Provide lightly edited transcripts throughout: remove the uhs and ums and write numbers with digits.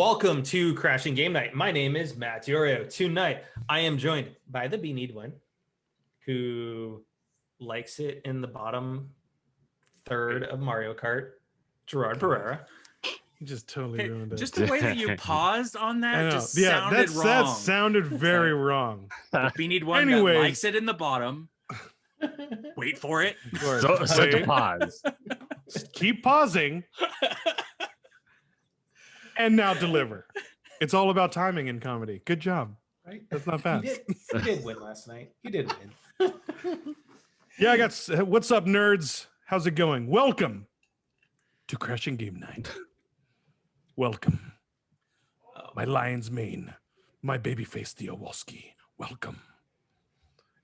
welcome to Crashing Game Night. My name is Matt Diorio. Tonight, I am joined by the Beanied one, who likes it in the bottom third of Mario Kart, Gerard Pereira. You just totally ruined it. Just the way that you paused on that just sounded wrong. That sounded very wrong. The Beanied one that likes it in the bottom. Wait for it. Set to pause. Keep pausing. And now deliver. It's all about timing in comedy. Good job. Right? That's not bad. You did win last night. You did win. Yeah, I got. What's up, nerds? How's it going? Welcome to Crashing Game Night. Welcome. My lion's mane. My babyface Theowalski. Welcome.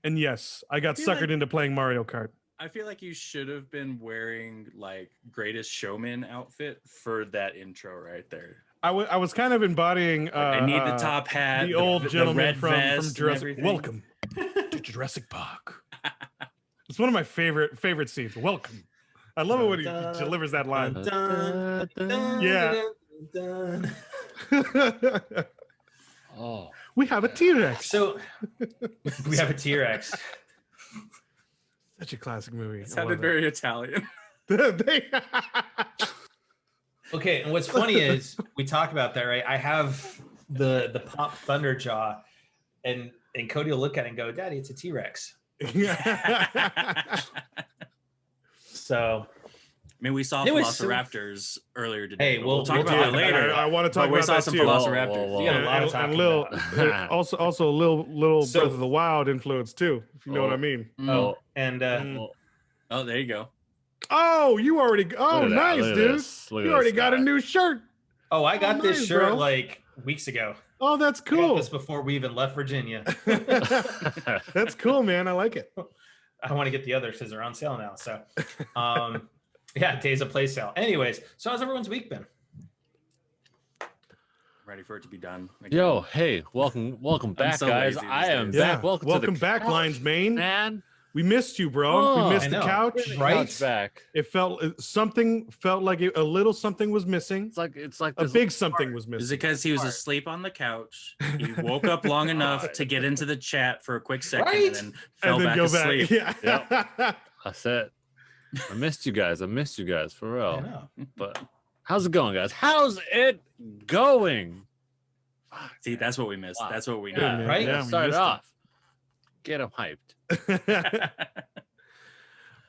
And yes, I got suckered into playing Mario Kart. I feel like you should have been wearing like Greatest Showman outfit for that intro right there. I was kind of embodying. I need the top hat, the old gentleman from Jurassic. Welcome to Jurassic Park. It's one of my favorite scenes. Welcome. I love it when he delivers that line. Yeah. Oh, we have a T-Rex. So we have a T-Rex. Such a classic movie. It sounded very Italian. Okay, and what's funny is we talk about that, right? I have the Pop Thunder jaw, and Cody will look at it and go, "Daddy, it's a T-Rex." So, I mean, we saw Velociraptors earlier today. Hey, we'll talk about it later. I want to talk about that some too. Velociraptors. We got a lot of talking about. Also a little Breath of the Wild influence too, if you know what I mean. Oh, and oh, there you go. Oh, you already. Oh, nice, dude. You already got a new shirt. Oh, I got this shirt like weeks ago. Oh, that's cool. I got this before we even left Virginia. That's cool, man. I like it. I want to get the others because they're on sale now. So, yeah, days of play sale. Anyways, so how's everyone's week been? Ready for it to be done. Yo, hey, welcome back, guys. I am back. Welcome back, Lion's Mane. Man, we missed you, bro. We missed the couch. Right? Back. It felt like a little something was missing. It's like a big something was missing. Is it because he was asleep on the couch? He woke up long enough to get into the chat for a quick second and then fell back asleep. Yeah. Yep. That's it. I missed you guys for real. But how's it going, guys? How's it going? See, that's what we missed. Wow. That's what we need. Right? Yeah, start off. Get them hyped.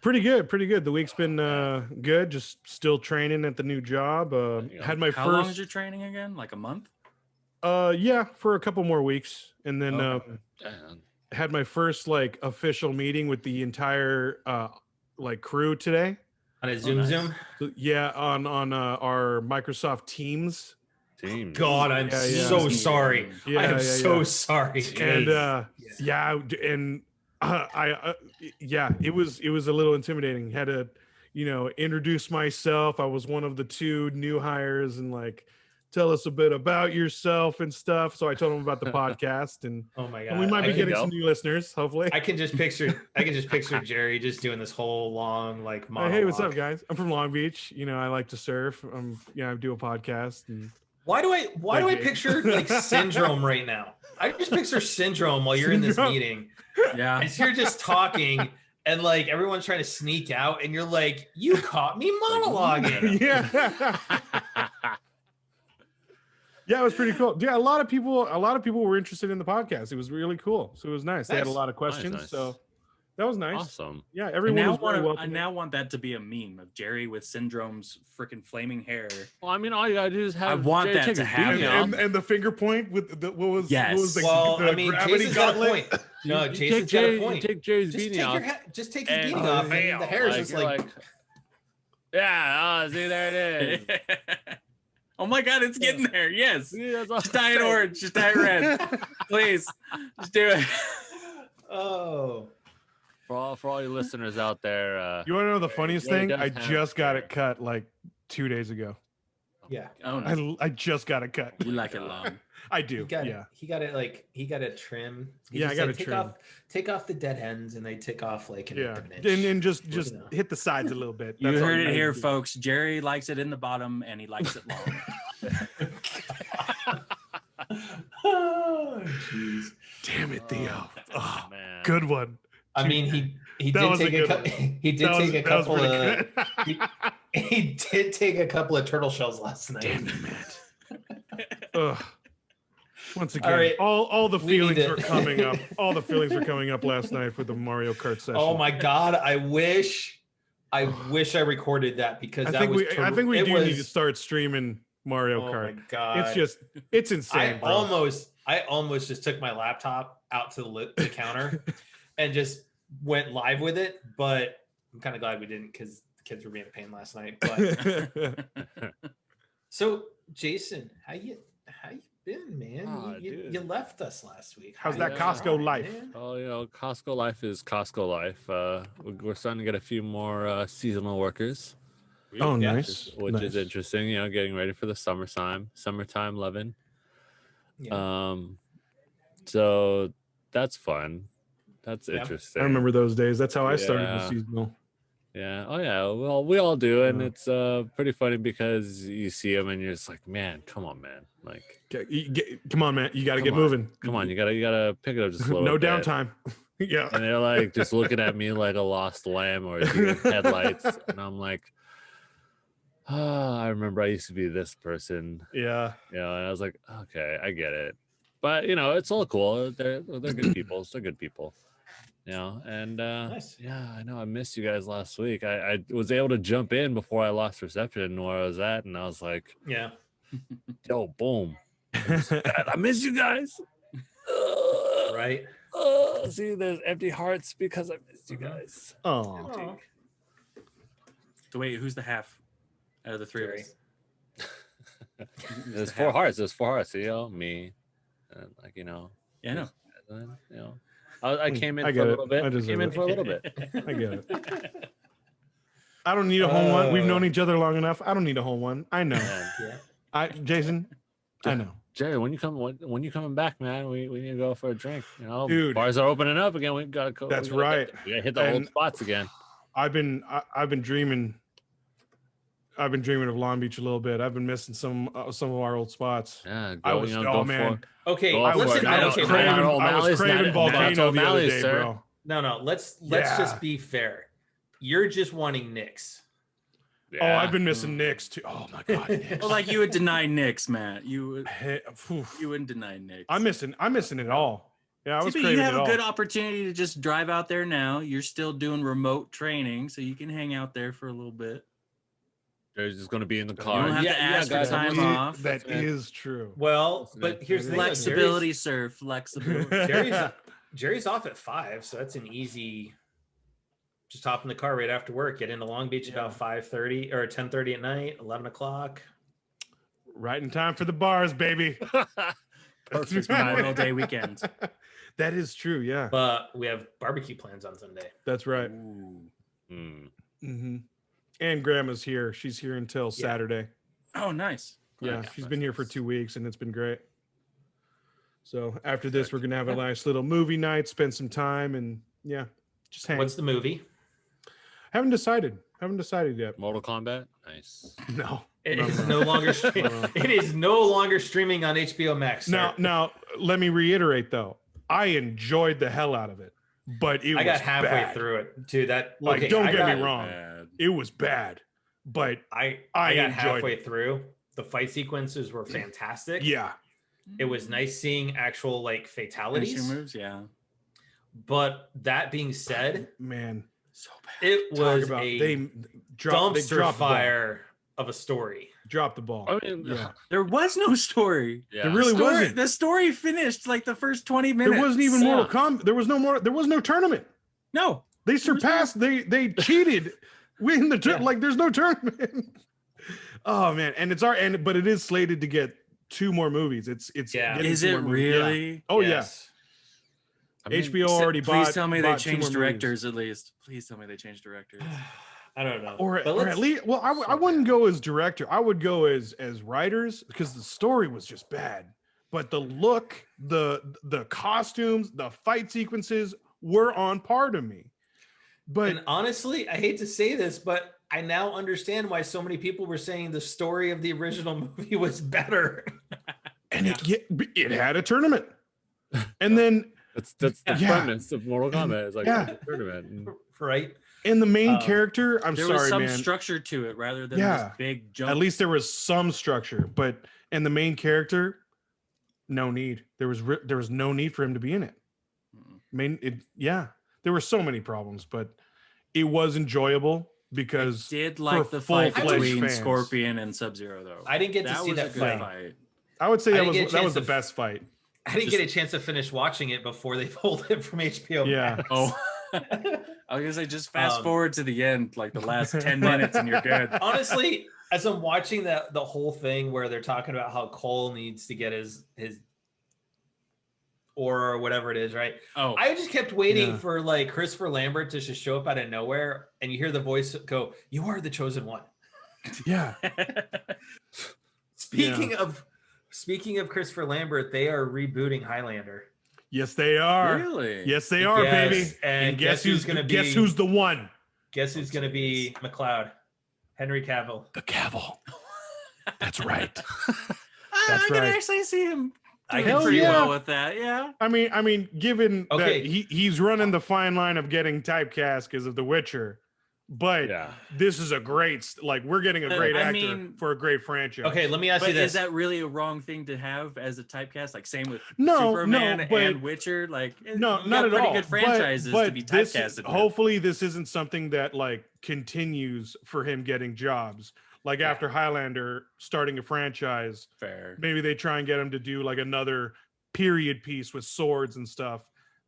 Pretty good. The week's been good. Just still training at the new job. Had my How first. long is your training again? Like a month? Yeah, for a couple more weeks, and then had my first like official meeting with the entire like crew today. On a Zoom? So, yeah, on our Microsoft Teams. God, I'm so sorry. I am so sorry. And it was a little intimidating. Had to, introduce myself. I was one of the two new hires and like tell us a bit about yourself and stuff. So I told them about the podcast and oh my god, and we might be getting some new listeners, hopefully. I can just picture Jerry just doing this whole long like monologue. Hey, what's up, guys? I'm from Long Beach. I like to surf. I do a podcast. And why do I picture like Syndrome right now? I just picture Syndrome while you're in this meeting. Yeah. As you're just talking and like everyone's trying to sneak out and you're like, you caught me monologuing. Yeah. Yeah, it was pretty cool. Yeah, a lot of people were interested in the podcast. It was really cool. So it was nice. They had a lot of questions. Nice. So that was nice. Awesome. Yeah, everyone was very welcome. I now want that to be a meme of Jerry with Syndrome's freaking flaming hair. Well, I mean, all you gotta do is have. I want Jerry that to happen. And the finger point with the what was the gravity Jason's gauntlet? Got a point. No, Jason's got a point. You take Jerry's beanie off. Just take his beanie off, and the hair is just like. Yeah. See, there it is. Oh my god, it's getting there. Yes. Just dye it orange. Just dye it red. Please. Just do it. Oh. For all your listeners out there. You want to know the funniest thing? I just got it cut like 2 days ago. Yeah. Oh, no. I just got it cut. You like it long. I do. He got it trim. I got it trim. Take off the dead ends and they take off like an inch. And just hit the sides a little bit. You heard it here, folks. Jerry likes it in the bottom and he likes it long. Jeez. Damn it, Theo. Oh, man. good one. I mean, he That did was a take good a one. he did take a That was couple pretty of good. he did take a couple of turtle shells last night. Damn you, Matt. Ugh. Once All again, right. all the We need feelings to- were coming up. All the feelings were coming up last night for the Mario Kart session. Oh my god! I wish I recorded that because I that think was. I think we it do was, need to start streaming Mario Oh Kart. my god! It's insane, I bro. almost just took my laptop out to the counter and just went live with it, but I'm kind of glad we didn't because the kids were being a pain last night. But so, Jason, how you been, man? Oh, you left us last week. How's How that you Costco trying, life? man? Oh, Costco life is Costco life. We're starting to get a few more seasonal workers. Oh, Yeah. nice. Which is Nice. interesting. Getting ready for the summertime loving. Yeah. So that's fun. That's Yeah. interesting. I remember those days. That's how I started the Yeah. seasonal. Yeah. Oh yeah. Well, we all do, and Yeah. it's pretty funny because you see them and you're just like, man, come on, man. Like, Come on, man. You got to Come get on. moving. come on, you gotta pick it up just a little No bit. downtime. Yeah. And they're like just looking at me like a lost lamb or a deer in headlights, and I'm like, I remember I used to be this person. Yeah. And I was like, okay, I get it. But it's all cool. They're good people. They're good people. And Nice. yeah, I know I missed you guys last week. I was able to jump in before I lost reception where I was at, and I was like, Yeah. yo, boom. I miss you guys. Right. See, there's empty hearts because I missed you guys. Oh. Oh. So wait, who's the half out of the three of Jerry. us? There's four hearts. There's four hearts. Me, and Yeah, I know. and then, I came in I for get a it. little bit. I I deserve came in it. for a little bit. I get it. I don't need a home one. We've known each other long enough. I don't need a home one. I know. Man. Yeah. Jason, I know. Jerry, when you coming back, man, we need to go for a drink. Dude. Bars are opening up again. We gotta go. That's right. We gotta hit the old And spots again. I've been dreaming. I've been dreaming of Long Beach a little bit. I've been missing some of our old spots. Yeah, I was go man. Okay. Go I for was, it. I was okay, craving, Not I was O'Malley's, craving not Volcano the other O'Malley's, day, sir. bro. No. Let's Yeah. just be fair. You're just wanting Knicks. Oh, I've been missing Knicks too. Oh my god, Knicks. Well, like you would deny Knicks, Matt. You Phew. wouldn't deny Knicks. I'm missing it all. Yeah, I was See, but craving you have it a all. good opportunity to just drive out there now. You're still doing remote training, so you can hang out there for a little bit. Jerry's just gonna be in the You car. don't have to ask for guys, time off. That is true. Well, Listen, but here's the thing. Flexibility, sir. Flexibility. Jerry's off at 5, so that's an easy. Just hop in the car right after work. Get into Long Beach about 5:30 or 10:30 at night, 11 o'clock. Right in time for the bars, baby. Perfect Memorial Day weekend. That is true. Yeah, But we have barbecue plans on Sunday. that's right. Ooh. Mm-hmm. And Grandma's here. She's here until Saturday. Oh, nice. Yeah, Nice, she's nice, been here for nice. 2 weeks, and it's been great. So after this, we're gonna have a nice little movie night, spend some time, and just hang. What's the movie? Haven't decided yet. Mortal Kombat. Nice. No. It No, is no. no longer No. it is no longer streaming on HBO Max. Sir. Now, let me reiterate though. I enjoyed the hell out of it, but it I was got halfway bad. through it. Dude, that Like, okay, don't I get got- me wrong. Bad. It was bad, but I I got enjoyed halfway it. through. The fight sequences were fantastic. yeah, It was nice seeing actual like fatalities. Finishing moves, yeah. But that being said, man. So bad. it Talk was about a they dropped dumpster the ball. fire of a story. Dropped the ball. I mean, Yeah. There was no story. yeah. There really Story- wasn't. The story finished like the first 20 minutes. There wasn't even Yeah. Mortal Kombat. There was no tournament. No. They surpassed. They cheated. Win the Yeah. like. There's no tournament. Oh man, and but it is slated to get 2 more movies. It's Yeah. getting Is 2 it more movies. Yeah. really? Oh Yes. I mean, HBO already bought. Please tell me they bought 2 more changed movies. directors at least. Please tell me they changed directors. I don't know. Or But at let's- least, well, I wouldn't go as director. I would go as writers because the story was just bad. But the look, the costumes, the fight sequences were on par to me. But And honestly, I hate to say this, but I now understand why so many people were saying the story of the original movie was better. and it had a tournament. And then That's the Yeah. premise of Mortal Kombat. It's like Yeah. a tournament. And Right? and the main character, I'm There sorry, was some man. structure to it rather than Yeah. this big jump. At least there was some structure, but and the main character, no need. There was no need for him to be in it. There were so many problems, but it was enjoyable because I did like for the fight full-fledged between fans. Scorpion and Sub-Zero though. I didn't get to see was that a good fight. fight. I would say I that didn't get a was chance the to- best fight. I didn't get a chance to finish watching it before they pulled it from HBO Yeah. Max. Oh, I was gonna say just fast Um, forward to the end, like the last 10 minutes, and you're good. Honestly, as I'm watching the whole thing where they're talking about how Cole needs to get his aura or whatever it is, right? Oh, I just kept waiting Yeah. for like Christopher Lambert to just show up out of nowhere, and you hear the voice go, "You are the chosen one." Yeah. Speaking of Christopher Lambert, they are rebooting Highlander. Yes, they are. really? Yes, they are, Yes, baby. and guess who's gonna be- Guess who's the one? Guess who's going to be McLeod? Henry Cavill. The Cavill. That's right. I That's can right. actually see him I doing can pretty yeah. well with that. Yeah. I mean, given Okay. that he's running the fine line of getting typecast because of The Witcher, but yeah. this is we're getting a great I actor mean- for a great franchise. Okay, let me ask But you this. is that really a wrong thing to have as a typecast? Like same with No, Superman but- and Witcher. Like No, you not got at pretty all. good franchises but to be this typecasted. is- with. hopefully, this isn't something that like continues for him getting jobs. Like Yeah. after Highlander starting a franchise, Fair. maybe they try and get him to do like another period piece with swords and stuff.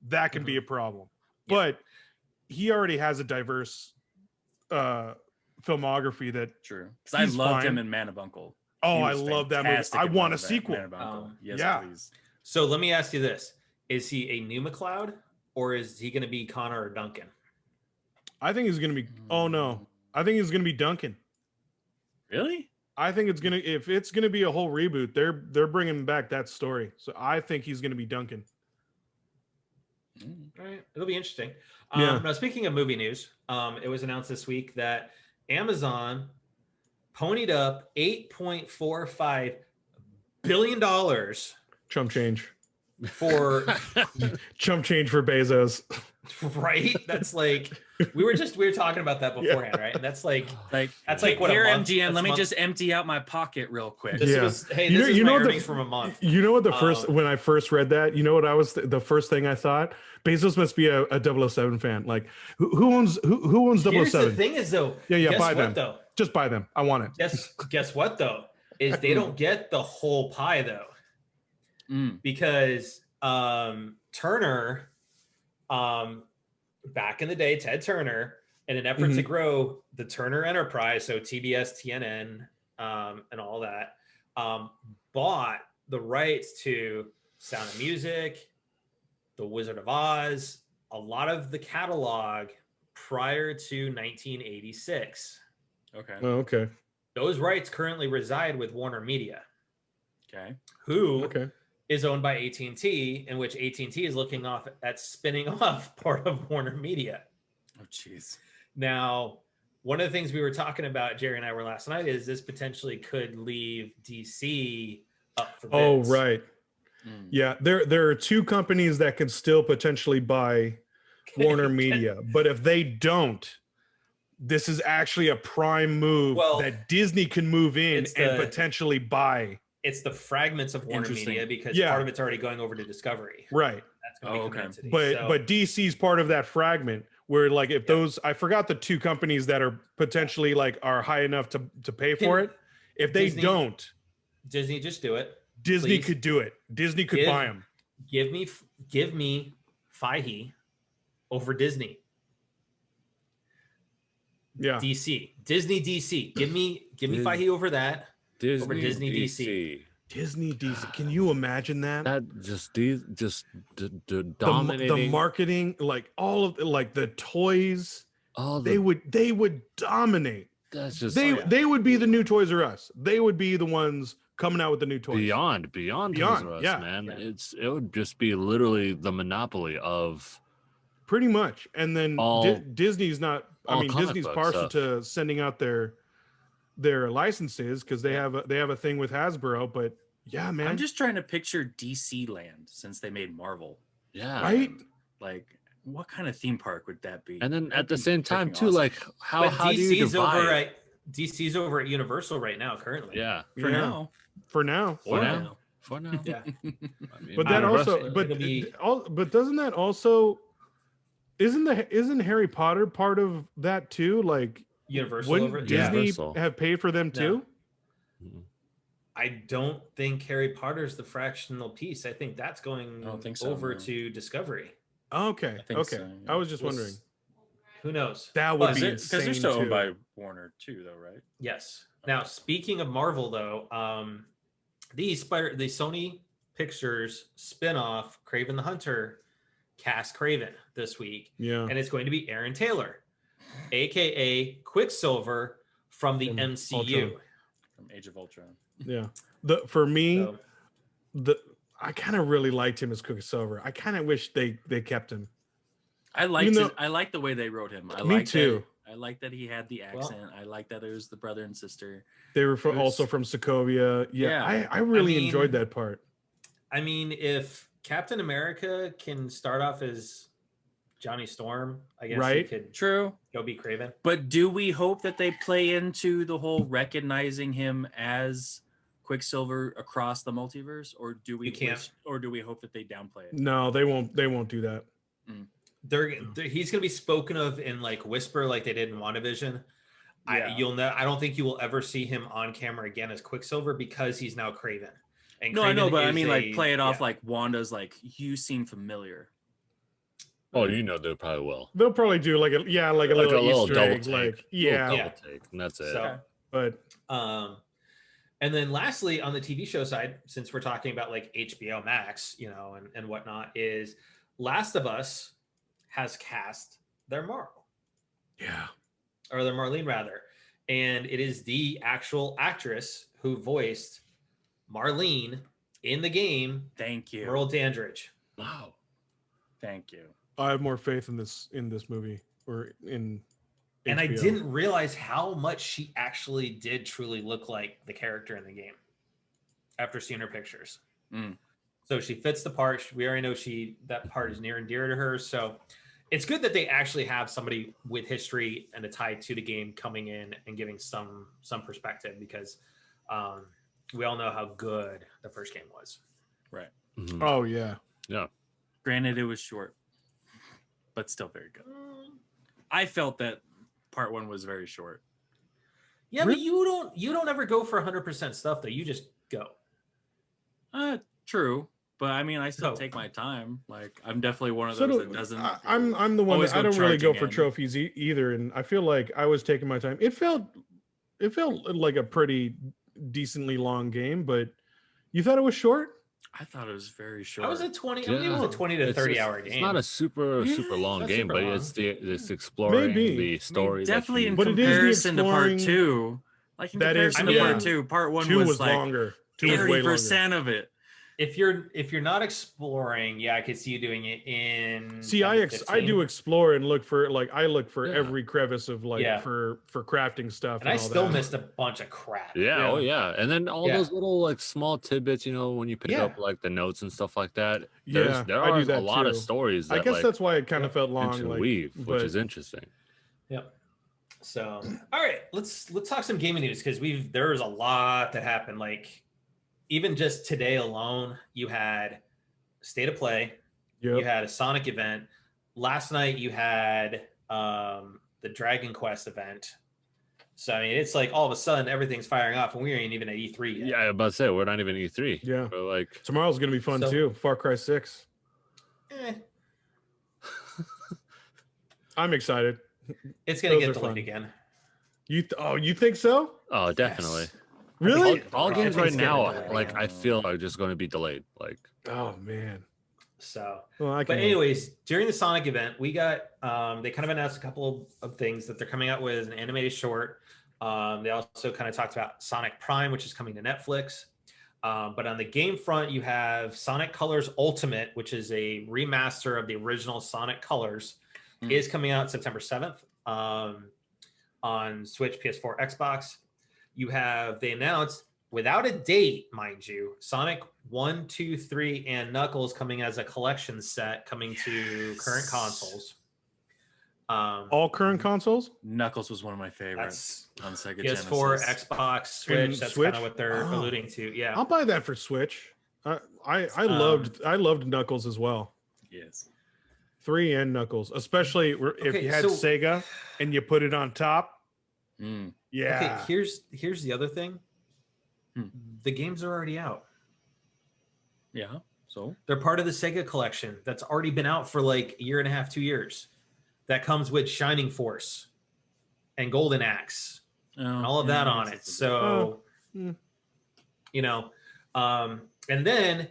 That can be a problem. Yeah. But he already has a diverse filmography that True. Because I He's loved fine. him in Man of Uncle. oh, He I was love that movie. fantastic I in want Man a of- sequel. Man of Uncle. Yes, yeah. please. So let me ask you this: is he a new McLeod, or is he going to be Connor or Duncan? I think he's gonna be. Oh no, I think he's gonna be Duncan. Really? I think it's gonna if it's gonna be a whole reboot, they're bringing back that story. So I think he's gonna be Duncan. Mm. All right, it'll be interesting. Yeah. Now, speaking of movie news, it was announced this week that Amazon ponied up $8.45 billion Chump change. for Chump change for Bezos. right. That's like we were talking about that beforehand, right? And that's like That's like what, a here, month? MGM. That's Let a me month? just empty out my pocket real quick. this Yeah. was hey, You this know- is you my know what the earnings from a month. You know what the first Um, when I first read that, you know what the first thing I thought? Bezos must be a 007 fan. Like who owns Here's the 007? thing is though, Yeah, guess buy what them. though? Just buy them. I want it. Guess what though? Is they don't get the whole pie though. Mm. Because Turner, back in the day, Ted Turner, in an effort to grow the Turner Enterprise, so TBS, TNN, and all that, bought the rights to Sound of Music, The Wizard of Oz, a lot of the catalog prior to 1986. Okay. Oh, okay. Those rights currently reside with Warner Media, Okay. who Okay. is owned by AT&T, in which AT&T is looking off at spinning off part of Warner Media. Oh, jeez. Now, one of the things we were talking about, Jerry and I were last night, is this potentially could leave DC up for bids. Oh, right. Mm. Yeah, there are two companies that can still potentially buy Warner Media, but if they don't, this is actually a prime move Well, that Disney can move in it's and the- potentially buy. It's the fragments of Warner Interesting. Media because Yeah. part of it's already going over to Discovery. Right. That's going to Oh, become an okay. entity. But So- but DC's part of that fragment where like if those I forgot the two companies that are potentially like are high enough to pay for it. If they Disney- don't, Disney, just do it. Disney please. could do it. Disney could Give- buy them. Give me Faihi over Disney. Yeah. DC. Disney DC. Give me Dis- Faihi over that. Disney, Disney DC. Disney DC. Can you imagine that? That just The dominating marketing, like all of like the toys, all the, they would dominate. that's just They would be the new Toys R Us. They would be the ones coming out with the new toys. beyond Beyond, Toys R Us, yeah. man. Yeah. It would just be literally the monopoly of Pretty much. And then All- Disney's not I all mean comic Disney's book partial stuff. to sending out their licenses because they have a thing with Hasbro, but Yeah, man. I'm just trying to picture DC Land since they made Marvel. Yeah. Right? And, like, what kind of theme park would that be? And then That'd at the be same time freaking too, awesome. like how do you DC's divide? DC's over at Universal right now currently. Yeah. For now. For now. For For now. now. For now. Yeah. I mean, But that Universal- also, but It'll be- but doesn't that also isn't Harry Potter part of that too? Like, Universal over wouldn't it. Yeah. Disney Universal. have paid for them too? I don't think Harry Potter's the fractional piece. I think that's going I don't think so, over no. to Discovery. Okay, I think okay. so, yeah. I was just We'll wondering. s- Who knows? That would But- be Because insane they're still too. owned by Warner too, though, right? Yes. Now, speaking of Marvel, though, the Sony Pictures spinoff Kraven the Hunter cast Kraven this week, Yeah. and it's going to be Aaron Taylor, aka Quicksilver from the From MCU. Ultron. From Age of Ultron. Yeah. For me, So, I kind of really liked him as Quicksilver. I kind of wish they kept him. I liked though- it. I like the way they wrote him. I Me liked too. I like that he had the accent. I like that it was the brother and sister. They were It was- also from Sokovia. Yeah, Yeah. I really mean- enjoyed that part. I mean, if Captain America can start off as Johnny Storm, I guess he Right. could True. go be Kraven. But do we hope that they play into the whole recognizing him as Quicksilver across the multiverse, or do we You can't. wish- or do we hope that they downplay it? No, they won't do that. He's gonna be spoken of in like whisper, like they did in WandaVision. Yeah. I don't think you will ever see him on camera again as Quicksilver because he's now Kraven. And No, I know, Kraven but I is mean, like, a- play it off yeah. like Wanda's. Like, you seem familiar. Oh, you know they probably will. They'll probably do like a little Easter double egg, take. like Little yeah. double take, and that's it. So, But and then lastly, on the TV show side, since we're talking about like HBO Max, and whatnot, is Last of Us has cast their Marl, yeah, or their Marlene rather, and it is the actual actress who voiced Marlene in the game, Thank you. Merle Dandridge. Wow. Thank you. I have more faith in this movie or in. And I HBO. didn't realize how much she actually did truly look like the character in the game after seeing her pictures. Mm. So she fits the part. We already know that part is near and dear to her. So it's good that they actually have somebody with history and a tie to the game coming in and giving some perspective, because we all know how good the first game was. Right. Mhm. Oh yeah. Yeah. Granted, it was short, but still very good. I felt that part one was very short. Yeah, but you don't ever go for 100% stuff though. You just go. True, but I mean, I still No. take my time. Like, I'm definitely one of So those do- that doesn't. I'm the one always that I go don't really go charging for in. trophies either, and I feel like I was taking my time. It felt like a pretty decently long game, but you thought it was short? I thought it was very short. I was at 20. I mean, it was a 20 to It's 30 just- hour game. It's not a super Really? long Not game, super but long. it's exploring Maybe. the I mean, story. definitely in But it is the comparison to part exploring- two. Like, in That is- comparison to I part mean, two, part one Two was, was like longer. Two was way longer. 30% of it. If you're not exploring, yeah, I could see you doing it in. See, 10 to I 15. do explore and look for Yeah. every crevice of Yeah. for crafting stuff. and I all still that. missed a bunch of crap. Yeah, oh yeah, and then all Yeah. those little like small tidbits, when you pick Yeah. up like the notes and stuff like that. Yeah, there I are do a that lot of too. stories that I guess like that's why it kind of Yeah. felt long. interweave, like, which but- is interesting. Yep. So, all right, let's talk some gaming news, because there's a lot that happened. Like, even just today alone, you had State of Play, Yep. you had a Sonic event. Last night you had the Dragon Quest event. So I mean, it's like all of a sudden everything's firing off, and we ain't even at E3 yet. Yeah, I was about to say we're not even E3. Yeah. But like, Tomorrow's gonna be fun So- too. Far Cry 6. Eh, I'm excited. it's gonna Those get are delayed fun. again. You think so? oh, definitely. Yes. Really? All I games think right it's getting now, delayed like again. I feel are just going to be delayed. Like, Oh man. So, Well, I but can. anyways, during the Sonic event, we got they kind of announced a couple of things that they're coming out with, an animated short. They also kind of talked about Sonic Prime, which is coming to Netflix. But on the game front, you have Sonic Colors Ultimate, which is a remaster of the original Sonic Colors, is coming out September 7th on Switch, PS4, Xbox. They announced without a date, mind you, Sonic 1, 2, 3, and Knuckles coming as a collection set coming to current consoles. All current consoles? Knuckles was one of my favorites on Sega PS4, Genesis. Xbox, Switch. That's kind of what they're alluding to. Yeah, I'll buy that for Switch. I loved Knuckles as well. Yes. 3 and Knuckles, especially if you had Sega and you put it on top. Yeah. Okay, here's the other thing. The games are already out. Yeah. So they're part of the Sega collection that's already been out for like a year and a half, 2 years. That comes with Shining Force and Golden Axe and all of that on it. So, you know, and then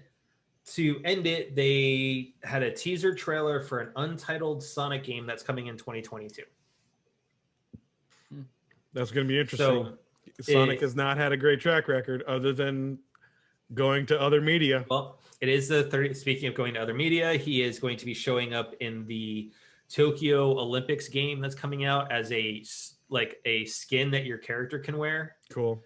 to end it, they had a teaser trailer for an Untitled Sonic game that's coming in 2022. That's going to be interesting. So Sonic has not had a great track record other than going to other media. Well, it is the 30th. Speaking of going to other media, he is going to be showing up in the Tokyo Olympics game that's coming out as a skin that your character can wear. Cool.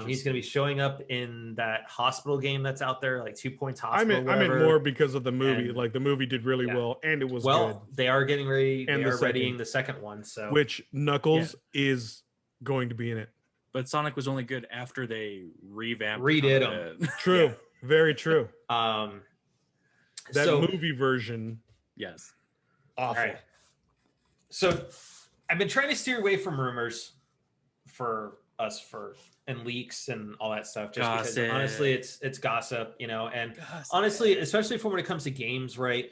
He's going to be showing up in that hospital game that's out there, like 2 Points Hospital. I meant more because of the movie. Like the movie did really well, and it was good. They are getting ready. And they are readying the second one. So which Knuckles is going to be in it. But Sonic was only good after they redid them. True. Very true. That movie version. Yes. Awful. All right. So I've been trying to steer away from rumors and leaks and all that stuff, just because honestly it's gossip, you know, and honestly, especially for when it comes to games, right?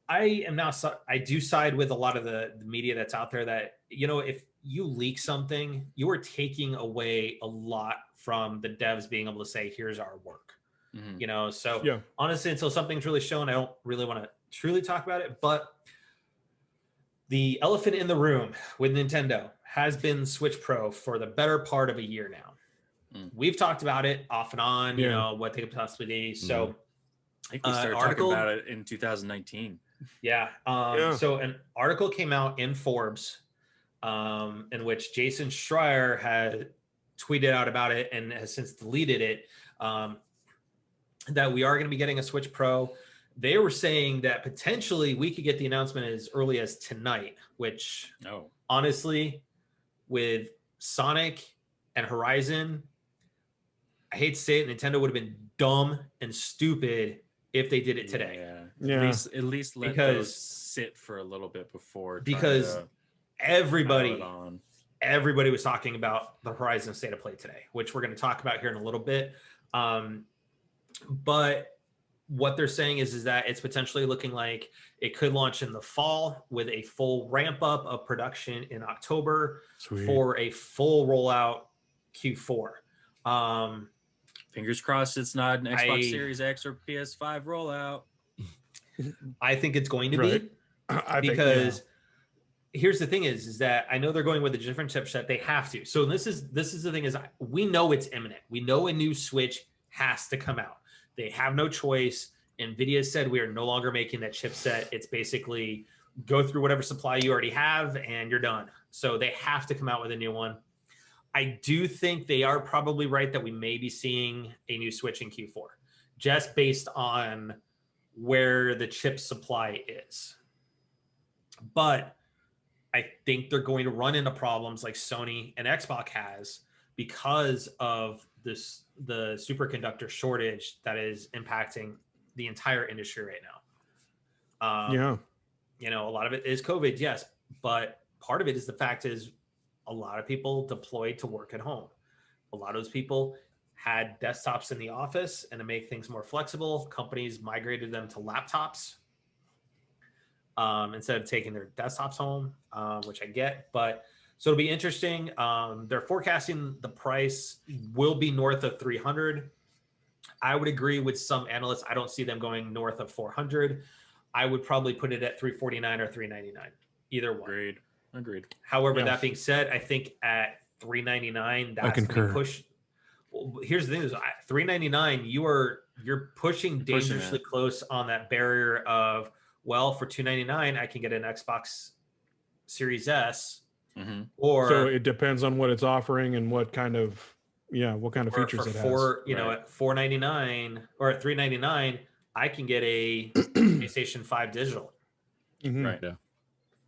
I do side with a lot of the media that's out there that, you know, if you leak something, you are taking away a lot from the devs being able to say, here's our work. You know, so honestly, until something's really shown, I don't really want to truly talk about it. But the elephant in the room with Nintendo has been Switch Pro for the better part of a year now. We've talked about it off and on, you know, what they could possibly be. So I think we started talking about it in 2019. Yeah. So an article came out in Forbes in which Jason Schreier had tweeted out about it and has since deleted it, that we are going to be getting a Switch Pro. They were saying that potentially we could get the announcement as early as tonight, which honestly, with Sonic and Horizon, I hate to say it, Nintendo would have been dumb and stupid if they did it today. Yeah. At least let those sit for a little bit before. Because everybody was talking about the Horizon State of Play today, which we're going to talk about here in a little bit. But what they're saying is that it's potentially looking like it could launch in the fall with a full ramp up of production in October for a full rollout Q4. Fingers crossed it's not an Xbox Series X or PS5 rollout. I think it's going to be because here's the thing is that I know they're going with a different chipset. They have to. So this is the thing is we know it's imminent. We know a new Switch has to come out. They have no choice. NVIDIA said we are no longer making that chipset. It's basically go through whatever supply you already have and you're done. So they have to come out with a new one. I do think they are probably right that we may be seeing a new Switch in Q4, just based on where the chip supply is. But I think they're going to run into problems like Sony and Xbox has because of the superconductor shortage that is impacting the entire industry right now. You know, a lot of it is COVID, yes, but part of it is the fact is a lot of people deployed to work at home. A lot of those people had desktops in the office, and to make things more flexible, companies migrated them to laptops instead of taking their desktops home, which I get, but so it'll be interesting. They're forecasting the price will be north of 300. I would agree with some analysts. I don't see them going north of 400. I would probably put it at 349 or 399, either one. Agreed. However, that being said, I think at 399, that's going to be pushed. Well, here's the thing: is 399, you're pushing dangerously close on that barrier of for 299, I can get an Xbox Series S. Or so it depends on what it's offering and what kind of what kind of Or features for it has. at $4.99 or at $3.99, I can get a PlayStation 5 digital. Mhm. Right. Yeah.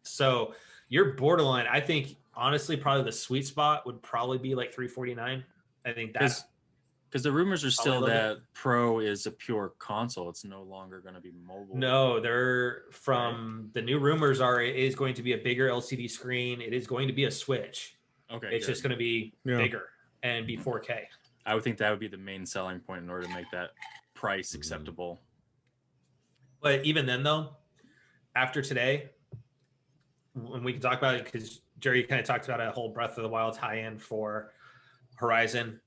So you're borderline. I think honestly, probably the sweet spot would probably be like $349. I think that's because the rumors are still Probably that Pro is a pure console. It's no longer going to be mobile. no. They're from the new rumors are it is going to be a bigger LCD screen. It is going to be a Switch. Okay. It's just going to be bigger and be 4K. I would think that would be the main selling point in order to make that price acceptable. But even then, though, after today, when we can talk about it, because Jerry kind of talked about a whole Breath of the Wild tie-in for Horizon.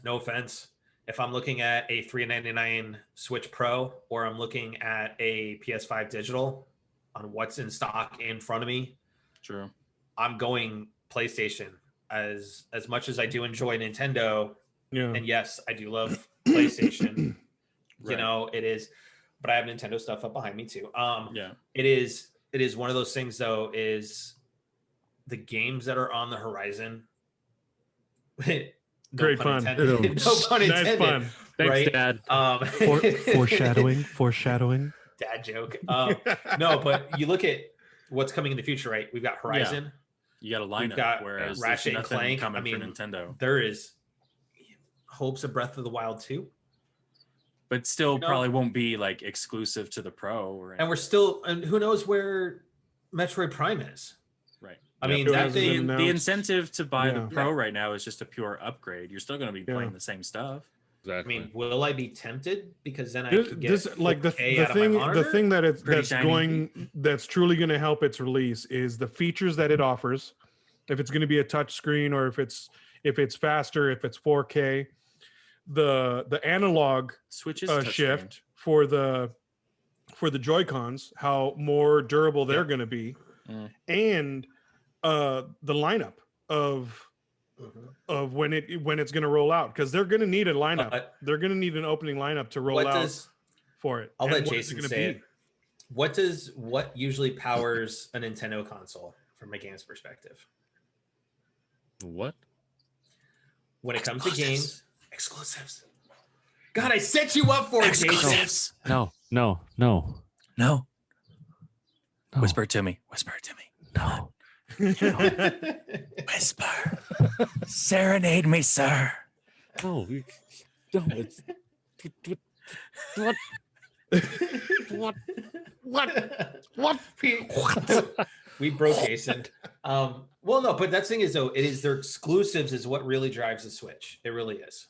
No offense. If I'm looking at a $399 Switch Pro or I'm looking at a PS5 digital on what's in stock in front of me, True. I'm going PlayStation. As much as I do enjoy Nintendo, and yes, I do love PlayStation. You know, it is, but I have Nintendo stuff up behind me too. It is one of those things though, is the games that are on the horizon. Great pun. No pun intended. Nice pun. Thanks, Right? Dad. Foreshadowing. Dad joke. No, but you look at what's coming in the future, right? We've got Horizon. You got a We've lineup, got whereas Ratchet there's and nothing Clank. coming I mean, for Nintendo. There is hopes of Breath of the Wild 2. But still probably won't be like exclusive to the Pro. Or and we're still, and who knows where Metroid Prime is. Right. I mean, that the announced. incentive to buy the Pro right now is just a pure upgrade. You're still going to be playing the same stuff. Exactly. I mean, will I be tempted? Because then I could get this like the thing that's truly going to help its release is the features that it offers. If it's going to be a touch screen or if it's faster, if it's 4K, the analog switches shift for the Joy-Cons, how more durable they're going to be, and the lineup of when it's going to roll out, because they're going to need a lineup. They're going to need an opening lineup to roll out for it. I'll let Jason say it. What usually powers a Nintendo console from a games perspective? What? When it comes to games, exclusives. God, I set you up for it, Jason. No. Whisper it to me. No. Whisper. Serenade me, sir. No. It's what? We broke Jason. Well, no, but that thing is though, it is their exclusives is what really drives the Switch. It really is.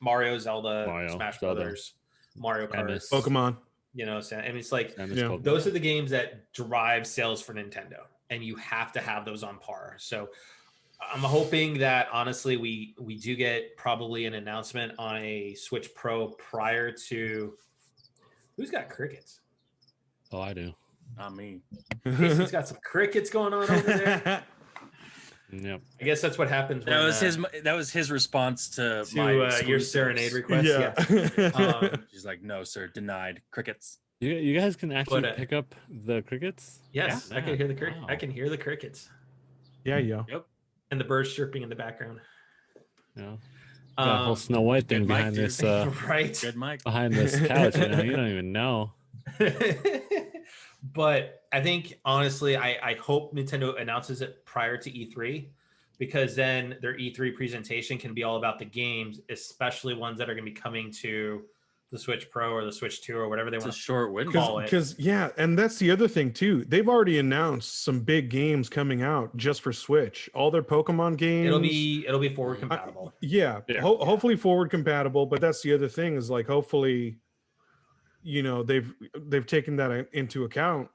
Mario, Zelda, Smash Brothers, Mario Kart, Pokemon. You know, and it's like those are the games that drive sales for Nintendo, and you have to have those on par. So I'm hoping that honestly we do get probably an announcement on a Switch Pro prior to. Who's got crickets? Oh, I do. Not me. Jason's got some crickets going on over there. Yep. I guess that's what happens. That was his response to my your serenade request. Yeah. She's like, no, sir, denied. Crickets. You guys can actually pick up the crickets? Yes, I can hear the crickets. I can hear the crickets. Yeah. Yep. And the birds chirping in the background. Yeah. Got a whole Snow White thing behind this. Right. Good mic. Behind this couch. You don't even know. But I think honestly, I hope Nintendo announces it prior to E3, because then their E3 presentation can be all about the games, especially ones that are going to be coming to the Switch Pro or the Switch 2 or whatever they want to short window. call it. Because and that's the other thing too. They've already announced some big games coming out just for Switch. All their Pokemon games. It'll be forward compatible. Hopefully forward compatible. But that's the other thing is like hopefully, they've taken that into account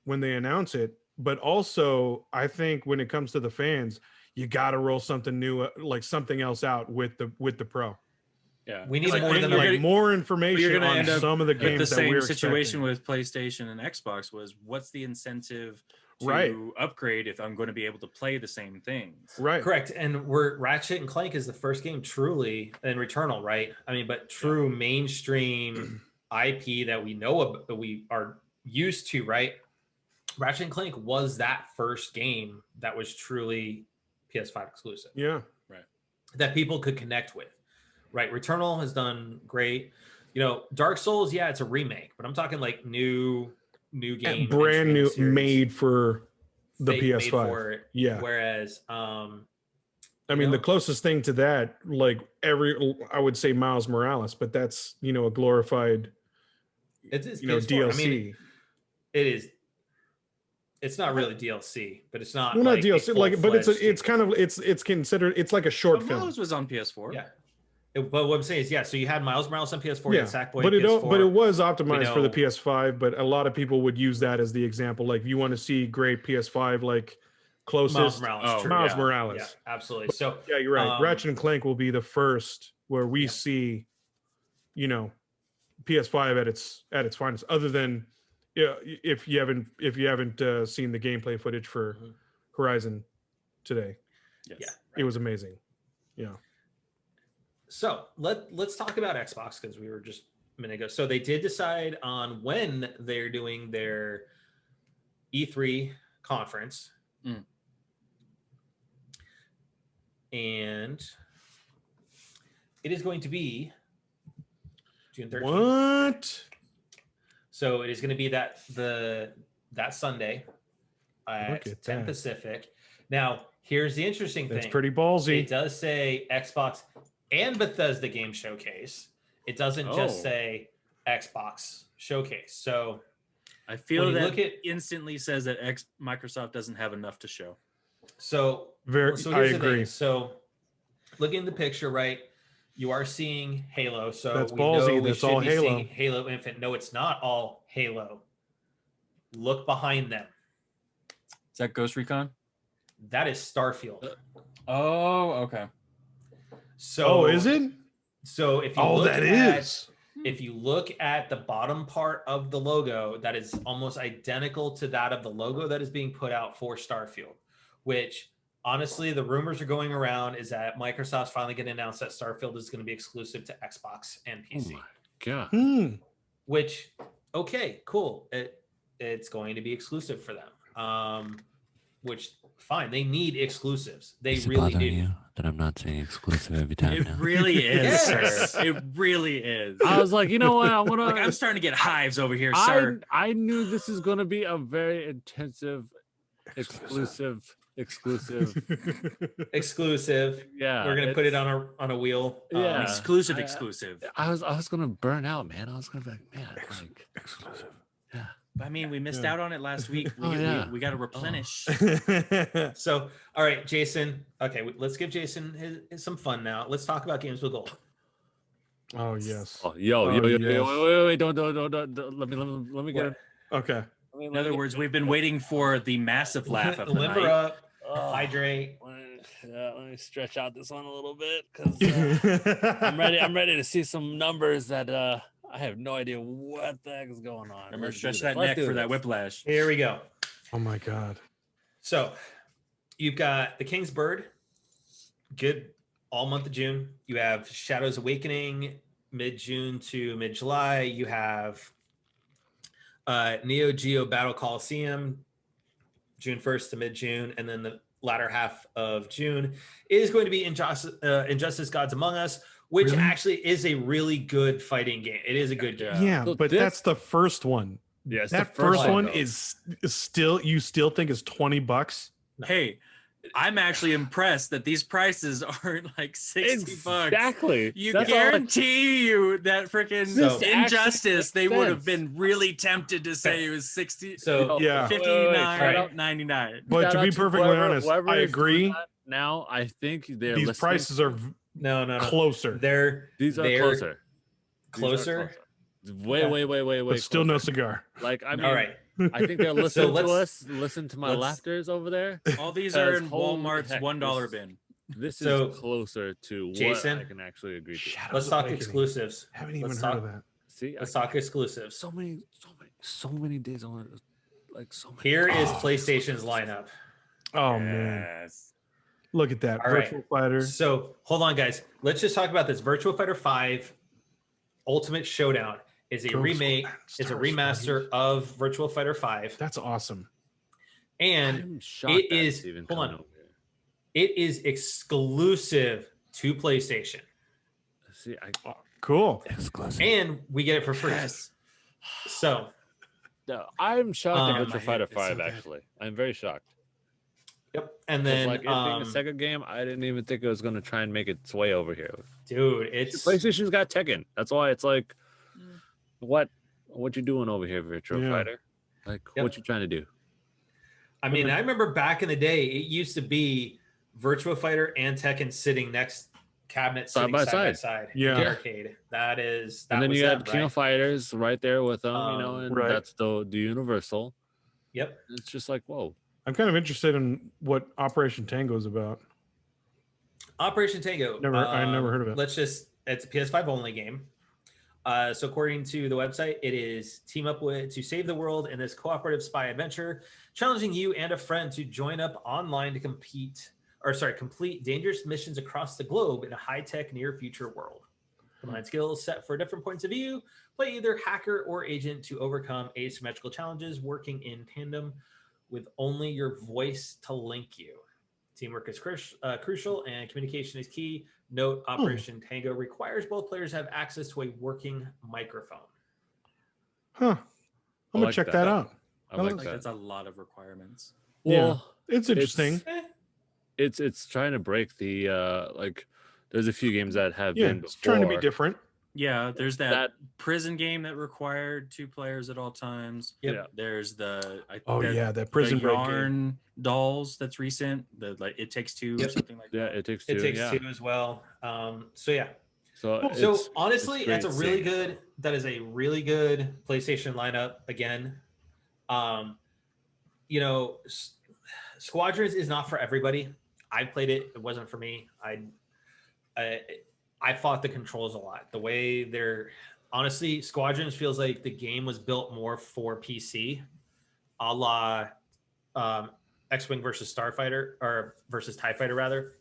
when they announce it. But also, I think when it comes to the fans, you got to roll something new, like something else out with the Pro. Yeah, we need more than more information on some of the games. The same expecting. situation with PlayStation and Xbox was, what's the incentive to upgrade if I'm going to be able to play the same things? Right, correct. And Ratchet and Clank is the first game truly, and Returnal, right? I mean, but true mainstream IP that we know of, that we are used to, right? Ratchet and Clank was that first game that was truly PS5 exclusive. Yeah. that people could connect with, right? Returnal has done great. You know, Dark Souls, yeah, it's a remake, but I'm talking like new game, brand new, made for the PS5. Made for it. Yeah. Whereas, I mean, the closest thing to that, like I would say Miles Morales, but that's, you know, a glorified, it's DLC. I mean, it is. It's not really DLC, but it's not. Well, not DLC, like, but it's kind of it's considered, it's like a short film. Miles was on PS4. Yeah. But what I'm saying is, yeah. So you had Miles Morales on PS4, yeah, and Sackboy but PS4. But it was optimized for the PS5. But a lot of people would use that as the example. Like, if you want to see great PS5, like closest Miles Morales. Yeah, absolutely. So yeah, you're right. Ratchet and Clank will be the first where we see, you know, PS5 at its finest. Other than, yeah, if you haven't seen the gameplay footage for Horizon today, yes. Yeah, it was amazing. Yeah. So let's talk about Xbox, because we were just a minute ago. So they did decide on when they're doing their E3 conference. And it is going to be June 13th. What? So it is going to be that Sunday at 10 Pacific. Now, here's the interesting thing. It's pretty ballsy. It does say Xbox and Bethesda Game Showcase. It doesn't just say Xbox Showcase. So I feel that instantly says that Microsoft doesn't have enough to show. So I agree. So looking at the picture, right, you are seeing Halo. So that's ballsy. That's all Halo. Halo Infinite. No, it's not all Halo. Look behind them. Is that Ghost Recon? That is Starfield. Oh, okay. So is it? So if you if you look at the bottom part of the logo, that is almost identical to that of the logo that is being put out for Starfield, which honestly, the rumors are going around is that Microsoft's finally going to announce that Starfield is going to be exclusive to Xbox and PC. Oh my God. Which, okay, cool. It's going to be exclusive for them. Which, fine. They need exclusives. They really do. You that I'm not saying exclusive every time. It really is, sir. It really is. I was like, you know what? I'm starting to get hives over here, sir. I knew this is going to be a very intensive, exclusive. Yeah, we're gonna put it on a wheel. Yeah, exclusive. I was gonna burn out, man. I was gonna be like, man, exclusive. Yeah. I mean, we missed out on it last week. We got to replenish. So, all right, Jason. Okay, let's give Jason some fun now. Let's talk about games with gold. Oh yes. Yo, wait, don't. Let me get it. Okay. In other words, we've been waiting for the massive laugh of the Limber night. up, hydrate. Let me stretch out this one a little bit, because I'm ready to see some numbers that I have no idea what the heck is going on. Remember, stretch that neck for that whiplash. Here we go. Oh my God. So you've got The King's Bird, good all month of June. You have Shadows Awakening, mid-June to mid-July. You have Neo Geo Battle Coliseum, June 1st to mid-June, and then the latter half of June is going to be Injustice Gods Among Us, which actually is a really good fighting game. It is a good game. Yeah, but that's the first one. Yes, that first one is still, you still think is $20? No. Hey, I'm actually impressed that these prices aren't like $60. Exactly. That's guarantee you that freaking Injustice, they would have been really tempted to say it was 60. So yeah, $59.99. But to be perfectly honest, I agree. Now I think these prices are no closer. These are closer. Way. But still no cigar. Like, I mean, all right. I think they're listening to us. Listen to my laughters over there. All these are in Walmart's $1 bin. This is closer to Jason, what I can actually agree to. Let's talk exclusives. Haven't even heard of that. See, let's talk exclusives. So many days on it. Like so many. Here is PlayStation's lineup. Oh man. Look at that. All Virtual Fighter. So hold on, guys. Let's just talk about this. Virtual Fighter 5 Ultimate Showdown is a remake, it's a remaster of Virtual Fighter 5. That's awesome. And it is, hold on, it is exclusive to PlayStation. See, Cool. Exclusive. And we get it for free. Yes. So no, I'm shocked at My Virtua hand, Fighter it's so 5. good. Actually, I'm very shocked. yep. And Because then like it being a Sega game, I didn't even think it was going to try and make its way over here. dude, it's PlayStation's got Tekken. That's why it's like, Mm. what you doing over here, Virtua Yeah. Fighter? Like, what you trying to do? I mean, I remember back in the day, it used to be Virtua Fighter and Tekken sitting next cabinet Side sitting by side by side. side Yeah. in the arcade. That And then was you them, had King right? of Fighters right there with them, and Right. that's the Universal. Yep. It's just like, whoa. I'm kind of interested in what Operation Tango is about. Operation Tango. I never heard of it. It's a PS5 only game. So according to the website, it is team up to save the world in this cooperative spy adventure, challenging you and a friend to join up online to complete dangerous missions across the globe in a high-tech near-future world. Combine skills set for different points of view. Play either hacker or agent to overcome asymmetrical challenges, working in tandem with only your voice to link you. Teamwork is crucial and communication is key. Note, Operation Tango requires both players to have access to a working microphone. Huh. I'm gonna like check that. that out. I like Like that. that's a lot of requirements. Well, It's interesting. it's trying to break the like. There's a few games that have Yeah, been it's trying to be before different. Yeah, there's that, that prison game that required 2 players at all times. Yep. Yeah. There's that That prison the break game. yarn dolls that's recent. The like It Takes Two or Yep. something like Yeah, that. it takes two. It takes yeah. 2 as well. So yeah. So So honestly, it's that's a great really seeing it. good. That is a really good PlayStation lineup. Again, Squadrons is not for everybody. I played it; it wasn't for me. I fought the controls a lot. The way they're honestly, Squadrons feels like the game was built more for PC, a la X-Wing versus Starfighter or versus TIE Fighter rather.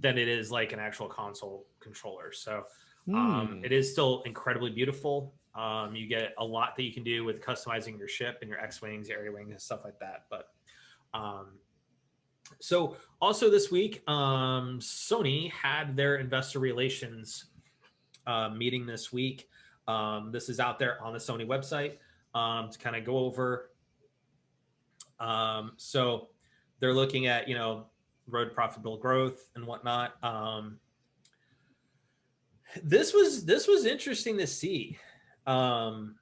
Than it is like an actual console controller. So it is still incredibly beautiful. You get a lot that you can do with customizing your ship and your X-Wings, area wings, and stuff like that. But so also this week, Sony had their investor relations meeting this week. This is out there on the Sony website to kind of go over. So they're looking at, road to profitable growth and whatnot. This was interesting to see. In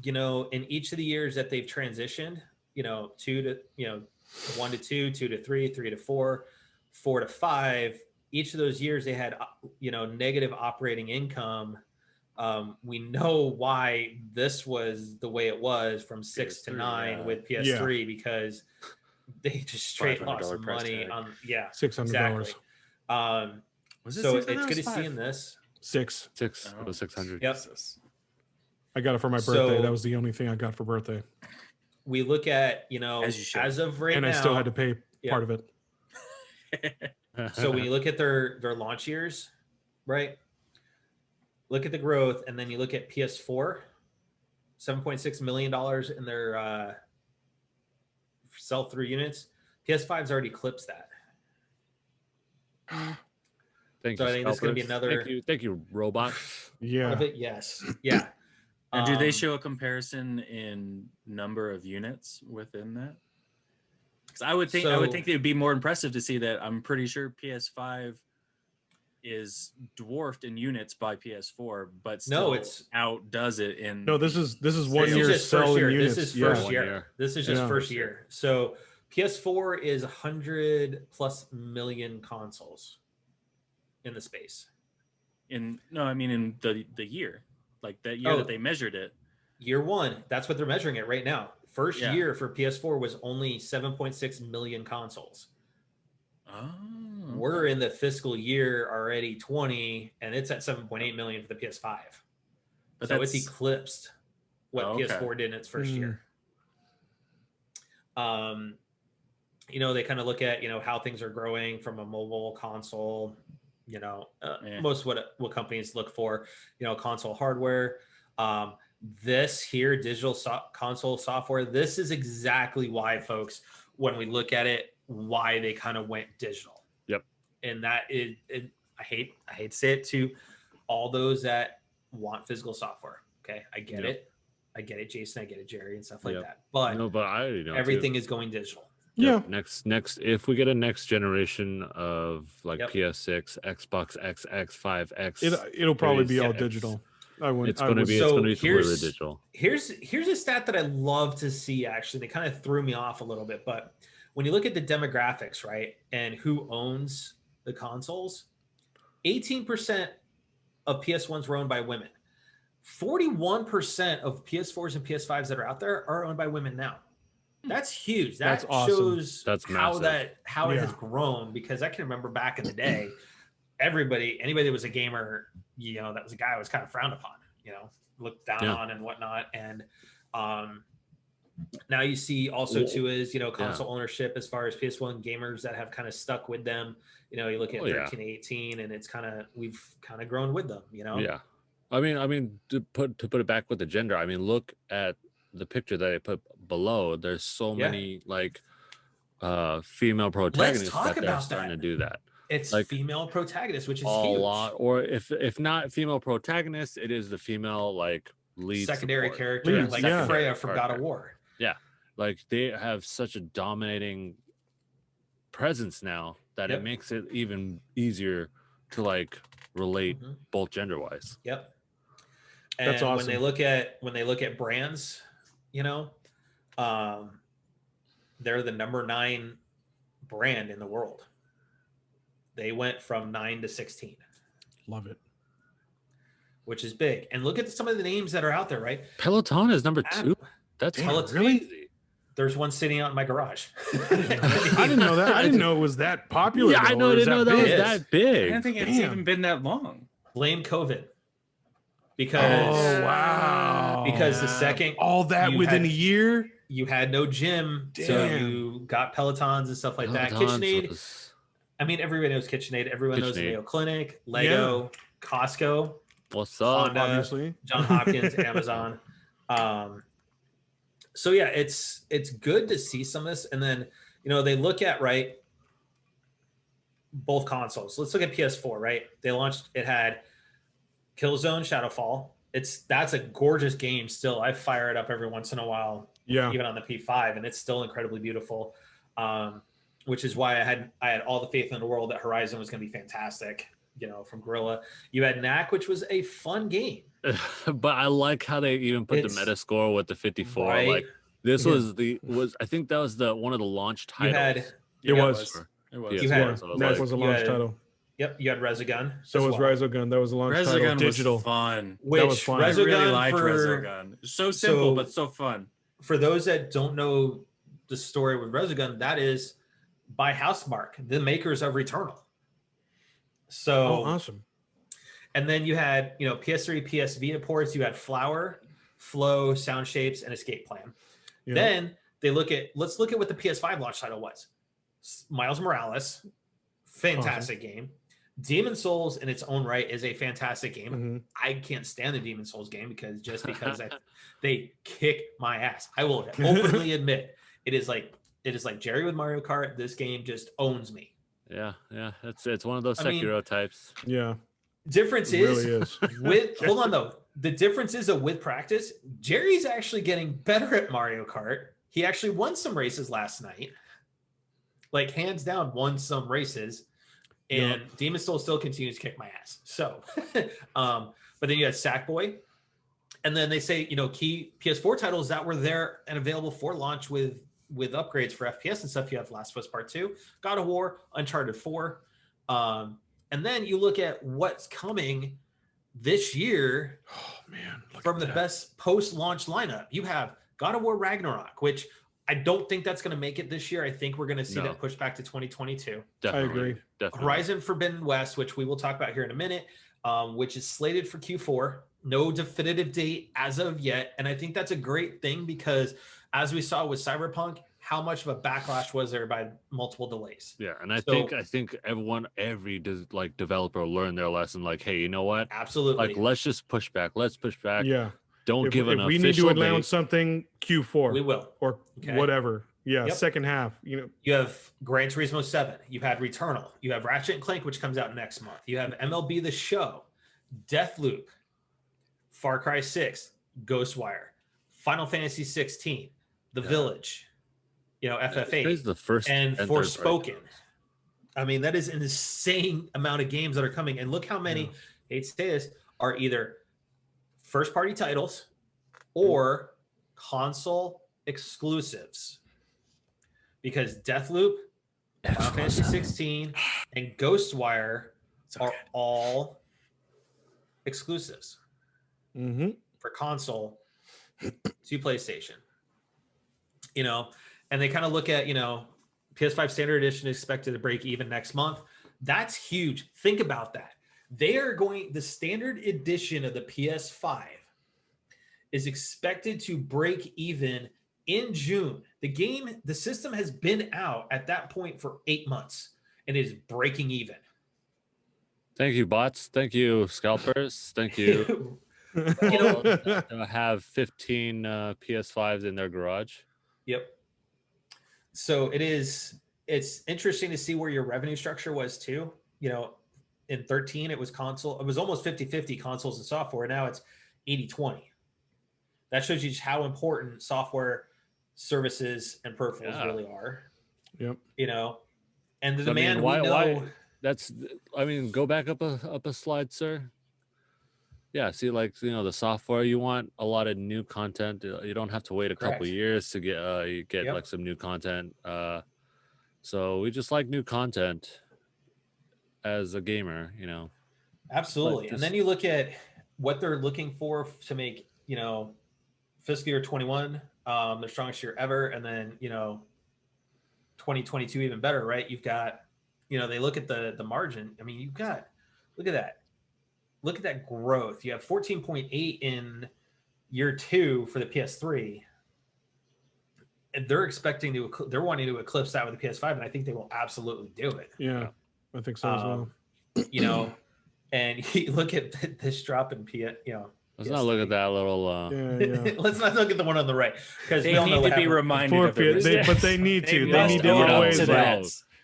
each of the years that they've transitioned, 1 to 2, 2 to 3, 3 to 4, 4 to 5. Each of those years they had, negative operating income. We know why this was the way it was from 6 to 9 with PS3 because they just straight lost money on $600. exactly. Was it So 600 it's or good to 5? see in this. 6. It was 600. Yep. I got it for my birthday. That was the only thing I got for birthday. We look at, As you should. as of right And now, I still had to pay part of it. So when you look at their launch years, right? Look at the growth, and then you look at PS4, $7.6 million in their sell-through units. PS5's already eclipsed that. Thank So you. I think this is going to be scalpers. another. Thank you, robot. Yeah. Yes. Yeah. And do they show a comparison in number of units within that? Because I would think it would be more impressive to see that. I'm pretty sure PS5 is dwarfed in units by PS4, but still outdoes it in. No, this is 1 This year is just first selling year. units. This is Yeah. first year. This is just Yeah. first year. So PS4 is 100+ million consoles in the space. In the year, like that year that they measured it. Year 1, that's what they're measuring it right now. First year for PS4 was only 7.6 million consoles. Oh, We're in the fiscal year already 20, and it's at 7.8 million for the PS5. But so it's eclipsed what PS4 did in its first year. They kind of look at how things are growing from a mobile console. Most what companies look for, console hardware. This here, digital console software. This is exactly why, folks, when we look at it, why they kind of went digital. and that is, I hate to say it to all those that want physical software. Okay, I get it. I get it, Jason. I get it, Jerry, and stuff like that. But no, but I already know everything too. is going digital. Yeah. Next, if we get a next generation of like Yep. PS6, Xbox XX, 5X, It'll probably be all X. digital. It's going to be completely digital. Here's a stat that I love to see. Actually, they kind of threw me off a little bit, but when you look at the demographics, right, and who owns the consoles, 18% of PS1s were owned by women. 41% of PS4s and PS5s that are out there are owned by women now. That's huge. That awesome. shows That's how massive. it has grown, because I can remember back in the day, anybody that was a gamer, that was a guy who was kind of frowned upon, looked down on and whatnot. And now you see also too is, console ownership as far as PS1 gamers that have kind of stuck with them. You look at 13, 18, and it's we've kind of grown with them, Yeah. I mean, to put it back with the gender, I mean, look at the picture that I put below. There's so many like female protagonists that they're starting to do that. It's like female protagonists, which is a huge. lot. Or if not female protagonists, it is the female like lead secondary support. character, like Freya from God of War. Yeah, like they have such a dominating presence now that it makes it even easier to like relate both gender wise. Yep. And that's awesome. When they look at brands, they're the number 9 brand in the world. They went from 9 to 16. Love it. Which is big. And look at some of the names that are out there, right? Peloton is number 2. That's Peloton. Really? There's one sitting out in my garage. I didn't know that. I didn't know it was that popular. Yeah, I know. I didn't know that was that big. I don't think it's even been that long. Blame COVID. Because the second all that within a year, you had no gym, so you got Pelotons and stuff like that. KitchenAid. I mean, everybody knows KitchenAid. Everyone knows the Mayo Clinic, Lego, Costco. What's up? Honda, obviously. John Hopkins, Amazon. So yeah, it's good to see some of this, and then they look at both consoles. Let's look at PS4. Right, they launched. It had Killzone Shadowfall. That's a gorgeous game still. I fire it up every once in a while, even on the P5, and it's still incredibly beautiful. Which is why I had all the faith in the world that Horizon was going to be fantastic. From Guerrilla. You had Knack, which was a fun game. But I like how they even put the Metascore with the 54. Right? Like this was I think that was one of the launch titles. It was. That was a launch title. Yep, you had Resogun. So was Resogun. That was a launch title. Resogun Digital. was fun. That was fun. I really liked Resogun. So simple, but so fun. For those that don't know the story with Resogun, that is by Housemarque, the makers of Returnal. So awesome. And then you had, PS3, PS Vita ports. You had Flower, Flow, Sound Shapes, and Escape Plan. Yeah. Then let's look at what the PS5 launch title was. Miles Morales, fantastic game. Demon Souls in its own right is a fantastic game. Mm-hmm. I can't stand the Demon Souls game because they kick my ass. I will openly admit it is like Jerry with Mario Kart. This game just owns me. Yeah. It's one of those Sekiro types. Yeah. Difference is, really is. Hold on though. The difference is that with practice, Jerry's actually getting better at Mario Kart. He actually won some races last night. Like hands down, won some races. And Demon Soul still continues to kick my ass. So, but then you had Sackboy. And then they say, key PS4 titles that were there and available for launch with upgrades for FPS and stuff. You have Last of Us Part 2, God of War, Uncharted 4. And then you look at what's coming this year from the best post-launch lineup. You have God of War Ragnarok, which I don't think that's going to make it this year. I think we're going to see that pushed back to 2022. Definitely. I agree. Definitely. Horizon Forbidden West, which we will talk about here in a minute, which is slated for Q4. No definitive date as of yet. And I think that's a great thing because as we saw with Cyberpunk, how much of a backlash was there by multiple delays? Yeah, and I think every developer learned their lesson. Like, hey, you know what? Absolutely. Like, let's just push back. Let's push back. Yeah. Don't give an if we official need to announce date. something, Q4. We will. Or whatever. Yeah, Yep. second half. You have Gran Turismo 7. You've had Returnal. You have Ratchet and Clank, which comes out next month. You have MLB The Show, Deathloop, Far Cry 6, Ghostwire, Final Fantasy 16, The Village, FF8, the first and Forspoken. games. I mean, that is an insane amount of games that are coming. And look how many, I hate to say this, are either first-party titles or console exclusives. Because Deathloop, Final Fantasy 16, and Ghostwire are all exclusives for console to PlayStation. And they kind of look at, PS5 Standard Edition is expected to break even next month. That's huge. Think about that. The Standard Edition of the PS5 is expected to break even in June. The system has been out at that point for 8 months and is breaking even. Thank you, bots. Thank you, scalpers. Thank you. To have 15 PS5s in their garage. Yep. So it's interesting to see where your revenue structure was too. In 13, it was console. It was almost 50-50 consoles and software. Now it's 80-20. That shows you just how important software services and peripherals really are. Yep. And the demand why that's, go back up a slide, sir. Yeah, see, the software, you want a lot of new content. You don't have to wait a couple years to get some new content. So we just like new content as a gamer, Absolutely. And then you look at what they're looking for to make, fiscal year 21, their strongest year ever. And then, 2022 even better, right? You've got, they look at the margin. I mean, look at that. Look at that growth. You have 14.8 in year 2 for the PS3. And they're wanting to eclipse that with the PS5, and I think they will absolutely do it. Yeah, I think so as well. And you look at this drop in Let's not look at that little. Let's not look at the one on the right, because they need to be reminded of it. But they need to. They need to always.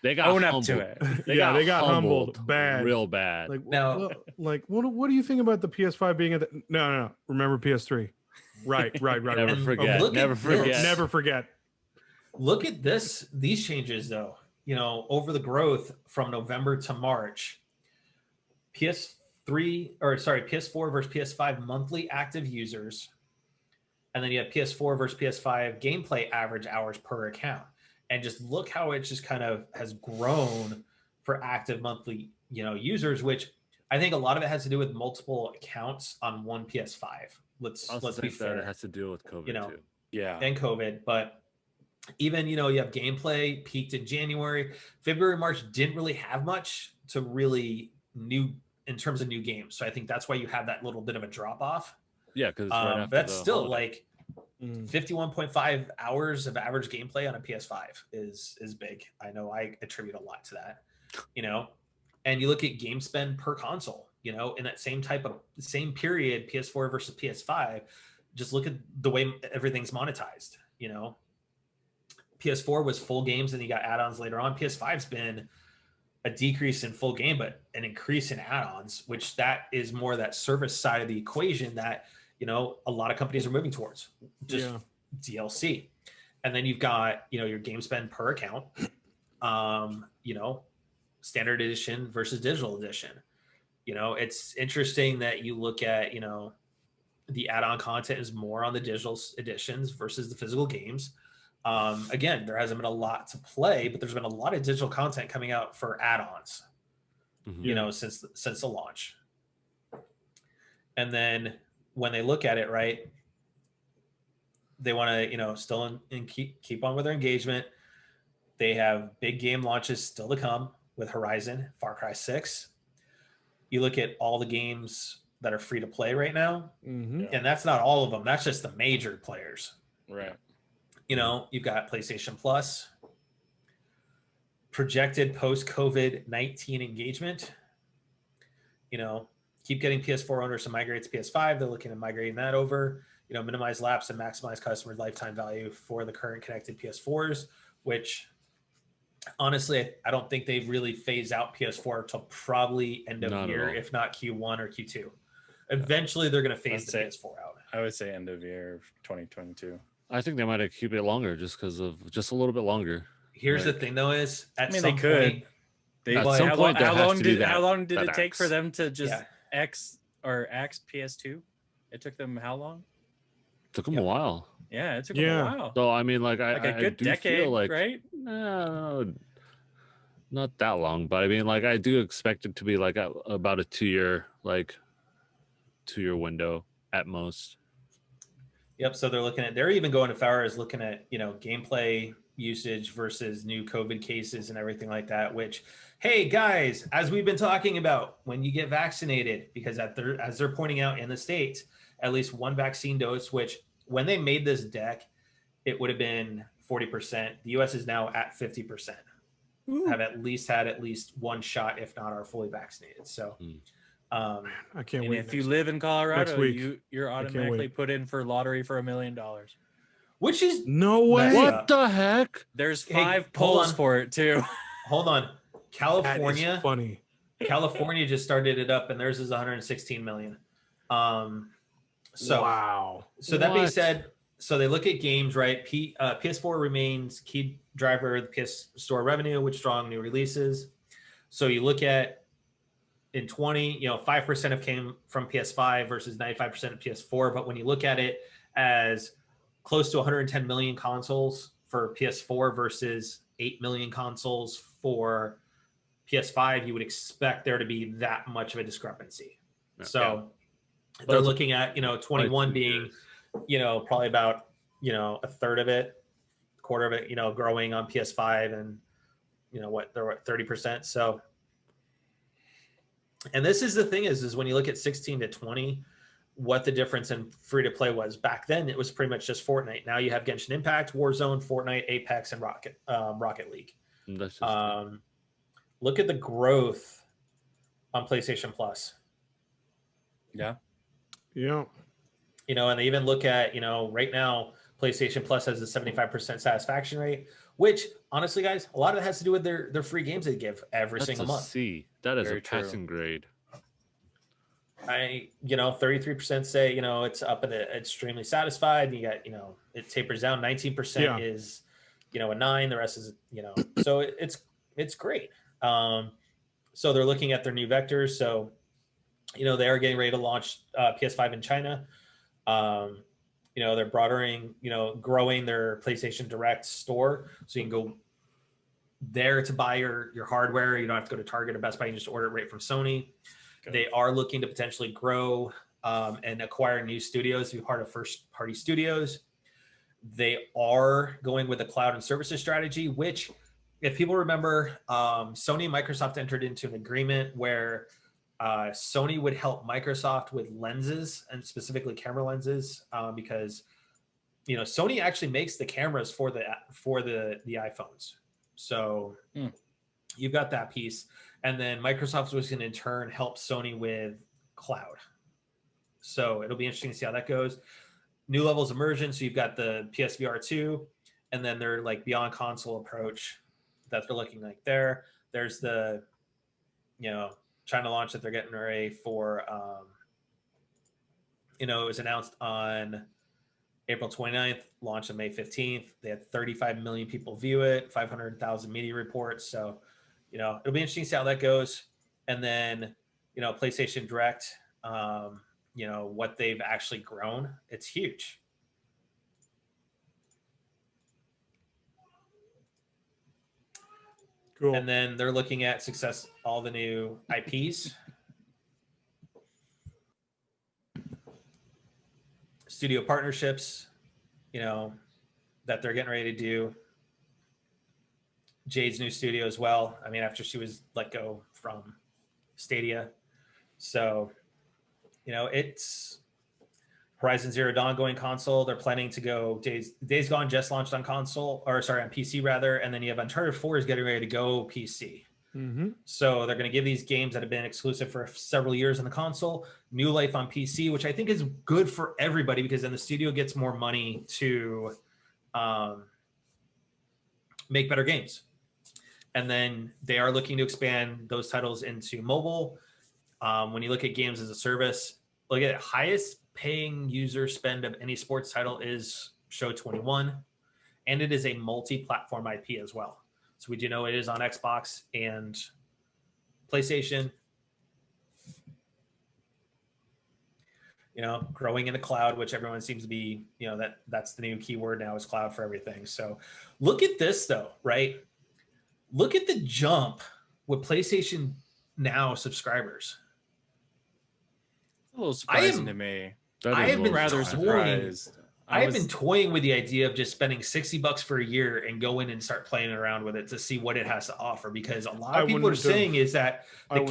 They got own humbled. up to it. They got humbled bad, real bad. What do you think about the PS5 being at the? No. Remember PS3. Right. Never forget. Never forget. Look at these changes though. Over the growth from November to March. PS4 versus PS5 monthly active users, and then you have PS4 versus PS5 gameplay average hours per account. And just look how it just kind of has grown for active monthly, users, which I think a lot of it has to do with multiple accounts on one PS5. Let's be fair. It has to deal with COVID too. Yeah. And COVID, but even, you have gameplay peaked in January. February, March didn't really have much to really new in terms of new games. So I think that's why you have that little bit of a drop off. Yeah, because that's still holiday. 51.5 hours of average gameplay on a PS5 is big. I know I attribute a lot to that, and you look at game spend per console, in that same period, PS4 versus PS5, just look at the way everything's monetized, PS4 was full games and you got add-ons later on. PS5's been a decrease in full game, but an increase in add-ons, which that is more that service side of the equation that, a lot of companies are moving towards, just DLC. And then you've got, your game spend per account, standard edition versus digital edition. It's interesting that you look at, the add-on content is more on the digital editions versus the physical games. Again, there hasn't been a lot to play, but there's been a lot of digital content coming out for add-ons, since the launch. And then when they look at it, right, they want to, still keep on with their engagement. They have big game launches still to come with Horizon, Far Cry 6. You look at all the games that are free to play right now, and that's not all of them. That's just the major players. Right. You've got PlayStation Plus, projected post-COVID-19 engagement, keep getting PS4 owners to migrate to PS5. They're looking at migrating that over, minimize lapse and maximize customer lifetime value for the current connected PS4s, which honestly, I don't think they've really phased out PS4 till probably end of year, if not Q1 or Q2. Eventually, they're going to phase the PS4 out. I would say end of year 2022. I think they might have keep it longer just because of just a little bit longer. Here's the thing, though, is at some they could. point, At some point, how long did it take for them to just X PS2? It took them how long? Took them a while. Yeah, it took them a while. So I mean, like a good decade, feel like, right? No, not that long, but I mean, like I do expect it to be like about a 2-year window at most. Yep. So they're even going as far as looking at gameplay usage versus new COVID cases and everything like that. Which, hey guys, as we've been talking about, when you get vaccinated, because as they're pointing out in the States, at least one vaccine dose, which when they made this deck, it would have been 40%. The US is now at 50%. Have at least had one shot, if not are fully vaccinated. So I can't wait. If you live in Colorado, you're automatically put in for lottery for $1 million. Which is no way. What the heck? There's 5 polls for it too. Hold on. California. That is funny. California just started it up and theirs is 116 million. So wow. So that being said, so they look at games, right? PS4 remains key driver of the PS Store revenue, with strong new releases. So you look at in 20, 5% have came from PS5 versus 95% of PS4. But when you look at it as close to 110 million consoles for PS4 versus 8 million consoles for PS5, you would expect there to be that much of a discrepancy. So they're looking at, 21 being, probably about, a third of it, quarter of it, growing on PS5 and, they're at 30%. So, and this is the thing is when you look at 16 to 20, what the difference in free to play was back then, it was pretty much just Fortnite. Now you have Genshin Impact, Warzone, Fortnite, Apex, and Rocket League. Look at the growth on PlayStation Plus. Yeah. And they even look at, right now, PlayStation Plus has a 75% satisfaction rate, which honestly, guys, a lot of it has to do with their free games they give every single month. C. That is a passing grade. 33% say, it's up and extremely satisfied. You got, it tapers down. 19% is, a 9. The rest is, so it's great. So they're looking at their new vectors. So, they are getting ready to launch PS5 in China. They're broadening, growing their PlayStation Direct store. So you can go there to buy your hardware. You don't have to go to Target or Best Buy. You can just order it right from Sony. Okay. They are looking to potentially grow and acquire new studios to be part of first-party studios. They are going with a cloud and services strategy, which, if people remember, Sony and Microsoft entered into an agreement where Sony would help Microsoft with lenses, and specifically camera lenses, because Sony actually makes the cameras for the iPhones. So you've got that piece, and then Microsoft was going to in turn help Sony with cloud. So it'll be interesting to see how that goes. New levels of immersion. So you've got the PSVR 2, and then their beyond console approach that they're looking like there. There's the China launch that they're getting ready for. It was announced on April 29th, launch on May 15th. They had 35 million people view it, 500,000 media reports. So, it'll be interesting to see how that goes. And then, PlayStation Direct, what they've actually grown. It's huge. Cool. And then they're looking at all the new IPs. Studio partnerships, that they're getting ready to do. Jade's new studio as well. I mean, after she was let go from Stadia. So, it's Horizon Zero Dawn going console. They're planning to go Days Gone just launched on console, or sorry, on PC rather. And then you have Uncharted 4 is getting ready to go PC. So they're going to give these games that have been exclusive for several years on the console new life on PC, which I think is good for everybody because then the studio gets more money to make better games. And then they are looking to expand those titles into mobile. When you look at games as a service, look at it, highest paying user spend of any sports title is Show 21, and it is a multi-platform IP as well. So we do know it is on Xbox and PlayStation. You know, growing in the cloud, which everyone seems to be, you know, that's the new keyword now is cloud for everything. So look at this though, right? Look at the jump with PlayStation Now subscribers. It's a little surprising to me. I have been rather surprised. I have been toying with the idea of just spending $60 for a year and go in and start playing around with it to see what it has to offer. Because a lot of people are saying is that the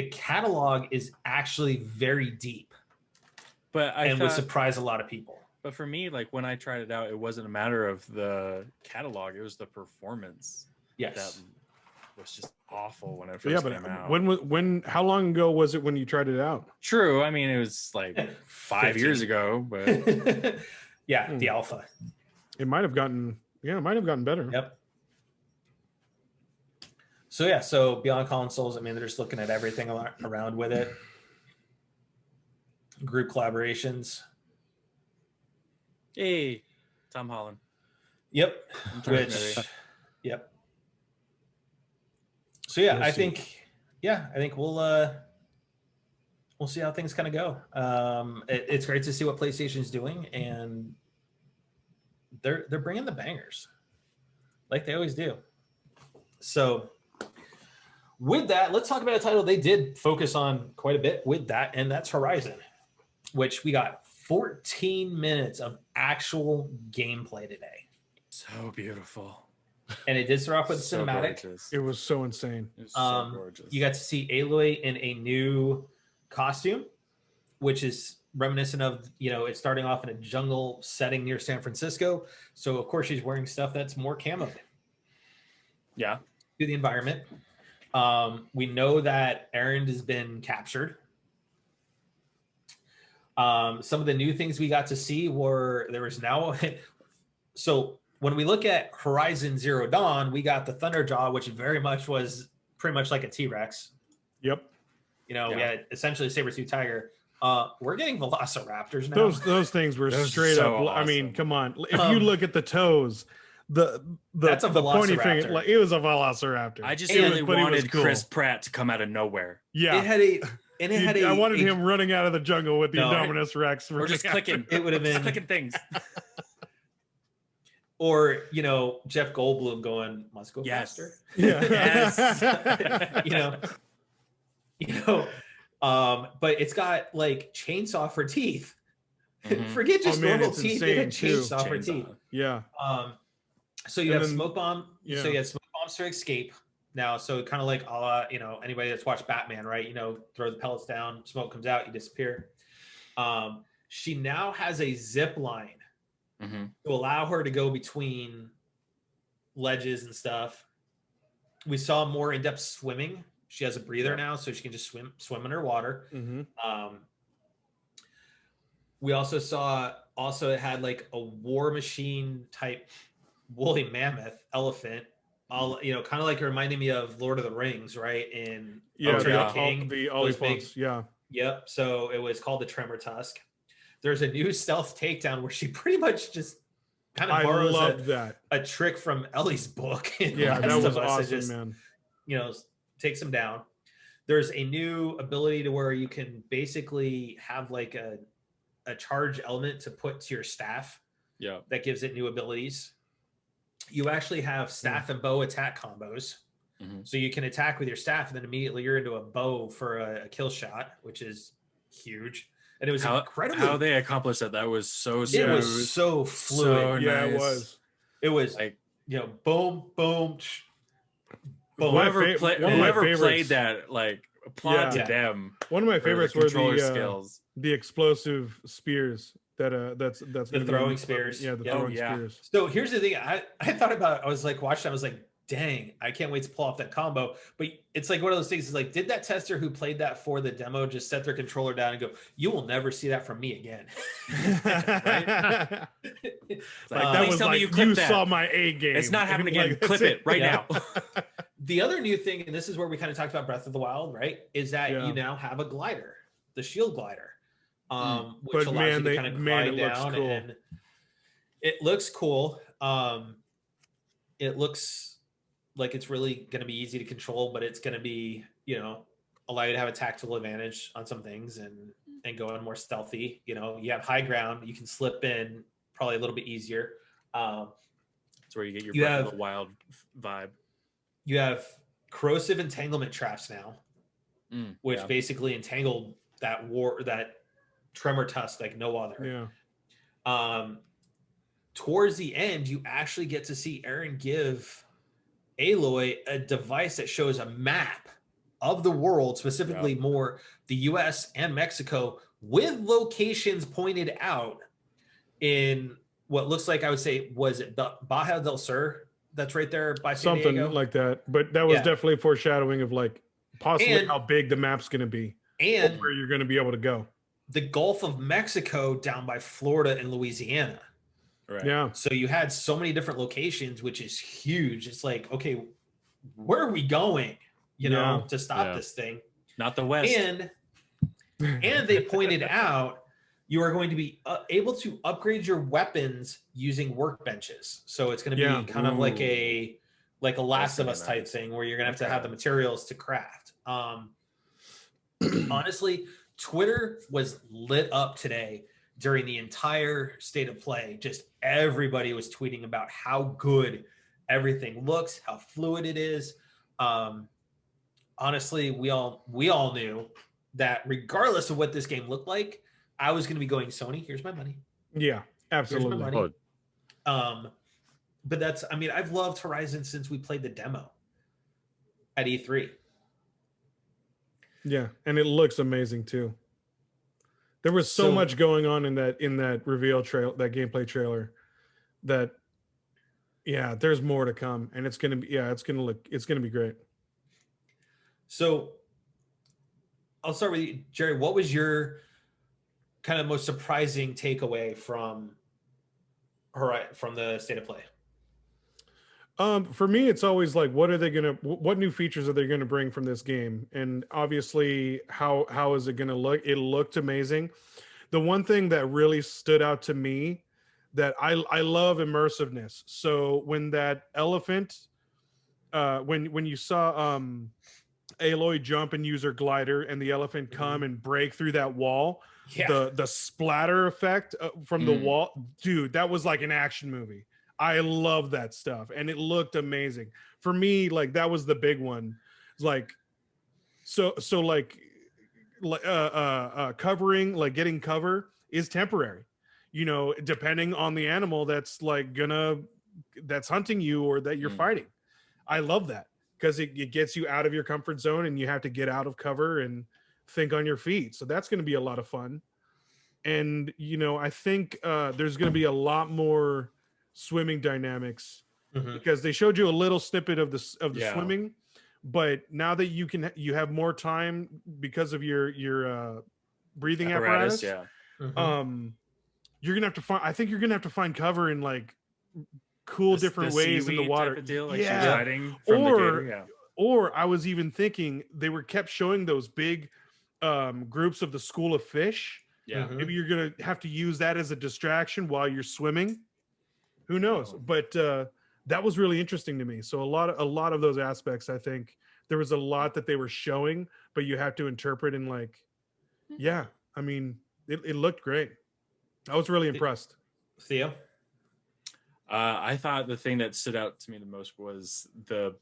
catalog is actually very deep. But would surprise a lot of people. But for me, like when I tried it out, it wasn't a matter of the catalog; it was the performance. Yes, that was just awful when it first came out. When how long ago was it when you tried it out? True. I mean, it was like 5 years ago, but the alpha. It might have gotten better. Yep. So beyond consoles, I mean, they're just looking at everything around with it. Group collaborations. Hey, Tom Holland. Yep. Yep. So I think we'll see how things kind of go. It's great to see what PlayStation's doing, and they're bringing the bangers like they always do. So with that, let's talk about a title they did focus on quite a bit with that, and that's Horizon, which we got 14 minutes of actual gameplay today. So beautiful. And it did start off with so cinematic. Gorgeous. It was so insane. It was so gorgeous. You got to see Aloy in a new costume, which is reminiscent of, it's starting off in a jungle setting near San Francisco. So, of course, she's wearing stuff that's more camoed. Yeah. To the environment. We know that Erend has been captured. Some of the new things we got to see were so when we look at Horizon Zero Dawn, we got the Thunderjaw, which very much was pretty much like a T-Rex. Yep. We had essentially a saber-tooth tiger. We're getting velociraptors now. Those things were straight up. Awesome. I mean, come on. If you look at the toes, that's the pointy finger, like it was a velociraptor. I just really wanted Chris Pratt to come out of nowhere. Yeah. I wanted him running out of the jungle with the Indominus Rex. Or just clicking. It would have been clicking things. Or, Jeff Goldblum going, must go faster. Yeah. Yes. But it's got like chainsaw for teeth. Forget just normal teeth. It had chainsaw for teeth. Yeah. So you have smoke bomb. So you have smoke bombs to escape now. So kind of like, anybody that's watched Batman, right? Throw the pellets down, smoke comes out, you disappear. She now has a zip line to allow her to go between ledges and stuff. We saw more in-depth swimming. She has a breather now, so she can just swim underwater. We also saw it had like a war machine type woolly mammoth elephant. Kind of like reminding me of Lord of the Rings, right? In King, the Oliphants. Yeah. Yep. So it was called the Tremor Tusk. There's a new stealth takedown where she pretty much just kind of borrows a trick from Ellie's book. That was awesome, man. Takes him down. There's a new ability to where you can basically have like a charge element to put to your staff. Yeah. That gives it new abilities. You actually have staff and bow attack combos. So you can attack with your staff and then immediately you're into a bow for a kill shot, which is huge. And it was incredible. How they accomplished that was so smooth. It was so fluid. So nice. It was. It was like, boom, boom, boom. Whoever played that, like, applaud to them. One of my favorites were skills. The explosive spears that's the throwing spears. Yeah, the throwing spears. So here's the thing. I thought about. I was like watching. I was like, dang, I can't wait to pull off that combo. But it's like one of those things is like, did that tester who played that for the demo just set their controller down and go, you will never see that from me again? Right? Like, that was tell me like, you you that. saw my A game. It's not happening again. Like, Clip it right now. The other new thing, and this is where we kind of talked about Breath of the Wild, right? Is that you now have a glider, the shield glider, which allows you to kind of glide down, cool. And it looks cool. It looks like it's really going to be easy to control, but it's going to be, allow you to have a tactical advantage on some things and go in more stealthy. You have high ground, you can slip in probably a little bit easier. That's where you get your Breath of the Wild vibe. You have corrosive entanglement traps now, which basically entangled that tremor tusk like no other. Yeah. Towards the end, you actually get to see Aaron give Aloy a device that shows a map of the world, specifically more the US and Mexico, with locations pointed out in what looks like, I would say, was it Baja del Sur? That's right there by San Something Diego? Like that. But that was definitely foreshadowing of like possibly how big the map's going to be and where you're going to be able to go. The Gulf of Mexico down by Florida and Louisiana. Right. Yeah. So you had so many different locations, which is huge. It's like, okay, where are we going, to stop this thing? Not the West. And they pointed out you are going to be able to upgrade your weapons using workbenches. So it's going to be kind of like a Last of Us type thing where you're going to have the materials to craft. Honestly, Twitter was lit up today during the entire state of play. Just everybody was tweeting about how good everything looks, how fluid it is. Honestly, we all knew that regardless of what this game looked like, I was going to be going Sony. Here's my money. Yeah, absolutely. Here's my money. But that's, I've loved Horizon since we played the demo at E3. Yeah, and it looks amazing too. There was so much going on in that reveal trail, that gameplay trailer, that there's more to come, and it's gonna be great. So I'll start with you, Jerry. What was your kind of most surprising takeaway from the state of play? For me, it's always like, what new features are they gonna bring from this game? And obviously, how is it gonna look? It looked amazing. The one thing that really stood out to me, that I love immersiveness. So when that elephant, when you saw Aloy jump and use her glider, and the elephant come and break through that wall, the splatter effect from the wall, dude, that was like an action movie. I love that stuff, and it looked amazing. For me, like, that was the big one. Like, covering, like getting cover is temporary, depending on the animal that's hunting you or that you're fighting. I love that because it gets you out of your comfort zone, and you have to get out of cover and think on your feet. So that's going to be a lot of fun. And, I think there's going to be a lot more swimming dynamics, because they showed you a little snippet of the swimming, but now that you have more time because of your breathing apparatus, you're gonna have to find. I think you're gonna have to find cover in like cool different ways in the water. Deal, like riding from the gator, or I was even thinking they kept showing those big groups of the school of fish. Yeah, maybe you're gonna have to use that as a distraction while you're swimming. Who knows? But that was really interesting to me. So a lot of those aspects, I think there was a lot that they were showing, but you have to interpret and it looked great. I was really impressed. Theo? I thought the thing that stood out to me the most was the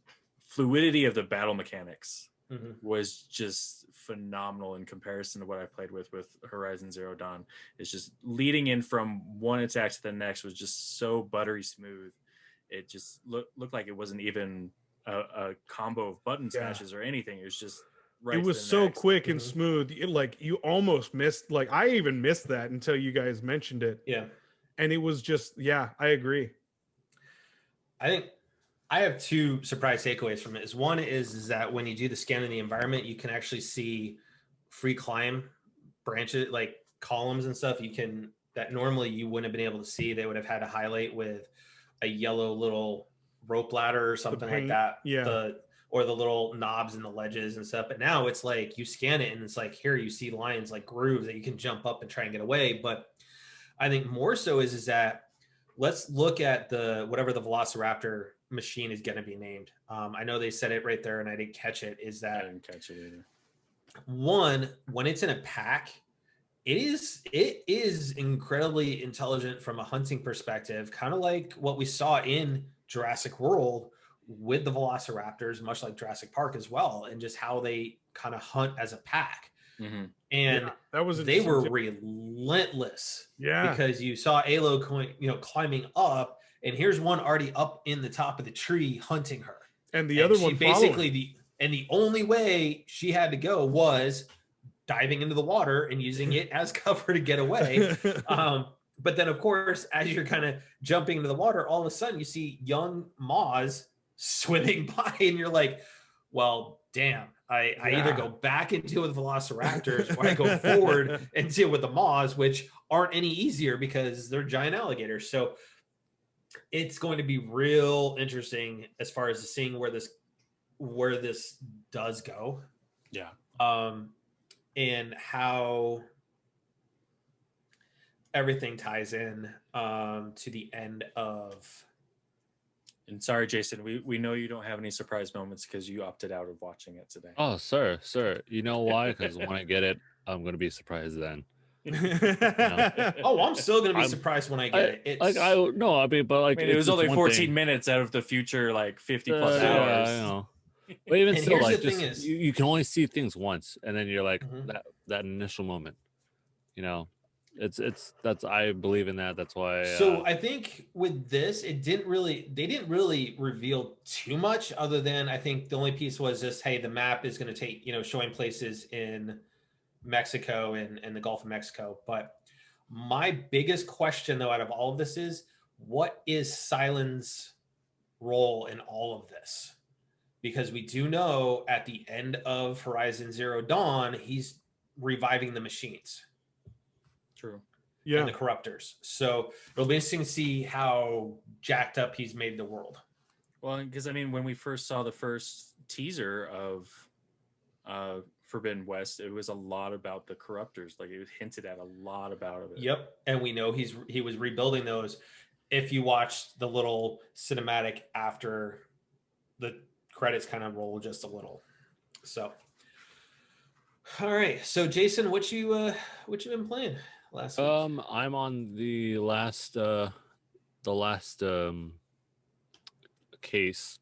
fluidity of the battle mechanics. Was just phenomenal in comparison to what I played with Horizon Zero Dawn. It's just leading in from one attack to the next was just so buttery smooth. It just looked like it wasn't even a combo of button smashes or anything. It was just right. It was so quick and smooth. Like you almost missed. Like I even missed that until you guys mentioned it. Yeah, and it was just I agree. I think I have two surprise takeaways from it. One is that when you do the scan of the environment, you can actually see free climb branches, like columns and stuff. You can that normally you wouldn't have been able to see. They would have had to highlight with a yellow little rope ladder or something like that. Yeah. Or the little knobs and the ledges and stuff. But now it's like you scan it and it's like here you see lines like grooves that you can jump up and try and get away. But I think more so is that let's look at the whatever the Velociraptor machine is going to be named. I know they said it right there and I didn't catch it. Is that I didn't catch it either. One, when it's in a pack, it is incredibly intelligent from a hunting perspective, kind of like what we saw in Jurassic World with the Velociraptors, much like Jurassic Park as well, and just how they kind of hunt as a pack. Mm-hmm. And that was they were relentless. Yeah, because you saw Alo climbing up, and here's one already up in the top of the tree hunting her, and the other one basically the only way she had to go was diving into the water and using it as cover to get away. But then, of course, as you're kind of jumping into the water, all of a sudden you see young Moz swimming by, and you're like, well, damn, I either go back and deal with Velociraptors or I go forward and deal with the Moz, which aren't any easier because they're giant alligators. So it's going to be real interesting as far as seeing where this does go. Yeah. And how everything ties in to the end of. And sorry, Jason, we know you don't have any surprise moments because you opted out of watching it today. Oh, sir. You know why? Because when I get it, I'm going to be surprised then. Oh, I'm still going to be surprised when I get it. It was only 14 minutes out of the future, like 50 plus hours. Yeah, I know. But even and still, like, just, you can only see things once, and then you're like that initial moment. That's I believe in that. That's why. So I think with this, they didn't really reveal too much, other than I think the only piece was just, hey, the map is going to take showing places in Mexico and the Gulf of Mexico. But my biggest question, though, out of all of this is, what is Silen's role in all of this? Because we do know at the end of Horizon Zero Dawn, he's reviving the machines. True. Yeah. And the corruptors. So it'll be interesting to see how jacked up he's made the world. Well, because when we first saw the first teaser of Forbidden West, it was a lot about the corruptors. Like, it was hinted at a lot about it. Yep. And we know he was rebuilding those. If you watch the little cinematic after the credits kind of roll just a little. So all right. So Jason, what you been playing last week? I'm on the last case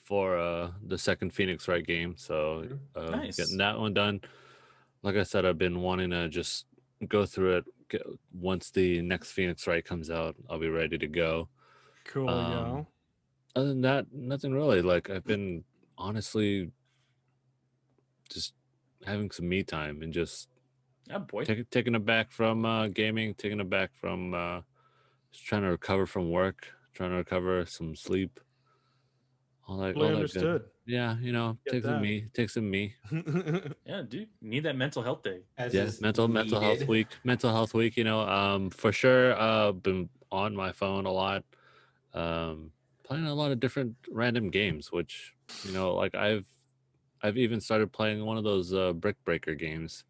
for the second Phoenix Wright game. So nice. Getting that one done. Like I said, I've been wanting to just go through it. Once the next Phoenix Wright comes out, I'll be ready to go. Cool, yeah. Other than that, nothing really. Like, I've been honestly just having some me time and just taking it back from gaming, taking it back from just trying to recover from work, trying to recover some sleep. All that understood. Good. Yeah, take some me. Yeah, dude, you need that mental health day. Mental health week. Mental health week. For sure. Been on my phone a lot, playing a lot of different random games. Which like I've even started playing one of those brick breaker games,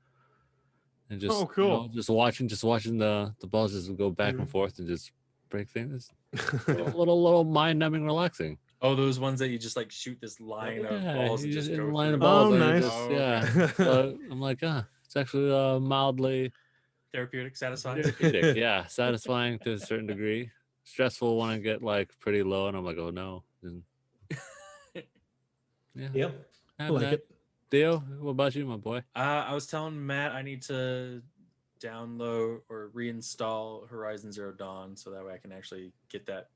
and just cool. Just watching the balls just go back and forth and just break things. a little mind numbing, relaxing. Oh, those ones that you just like shoot this line of balls and just go line of through. balls. Nice. Yeah. So I'm like, it's actually mildly therapeutic, satisfying. Yeah, satisfying to a certain degree. Stressful when I get like pretty low, and I'm like, oh no. Yeah. I like it. Theo, what about you, my boy? I was telling Matt I need to download or reinstall Horizon Zero Dawn so that way I can actually get that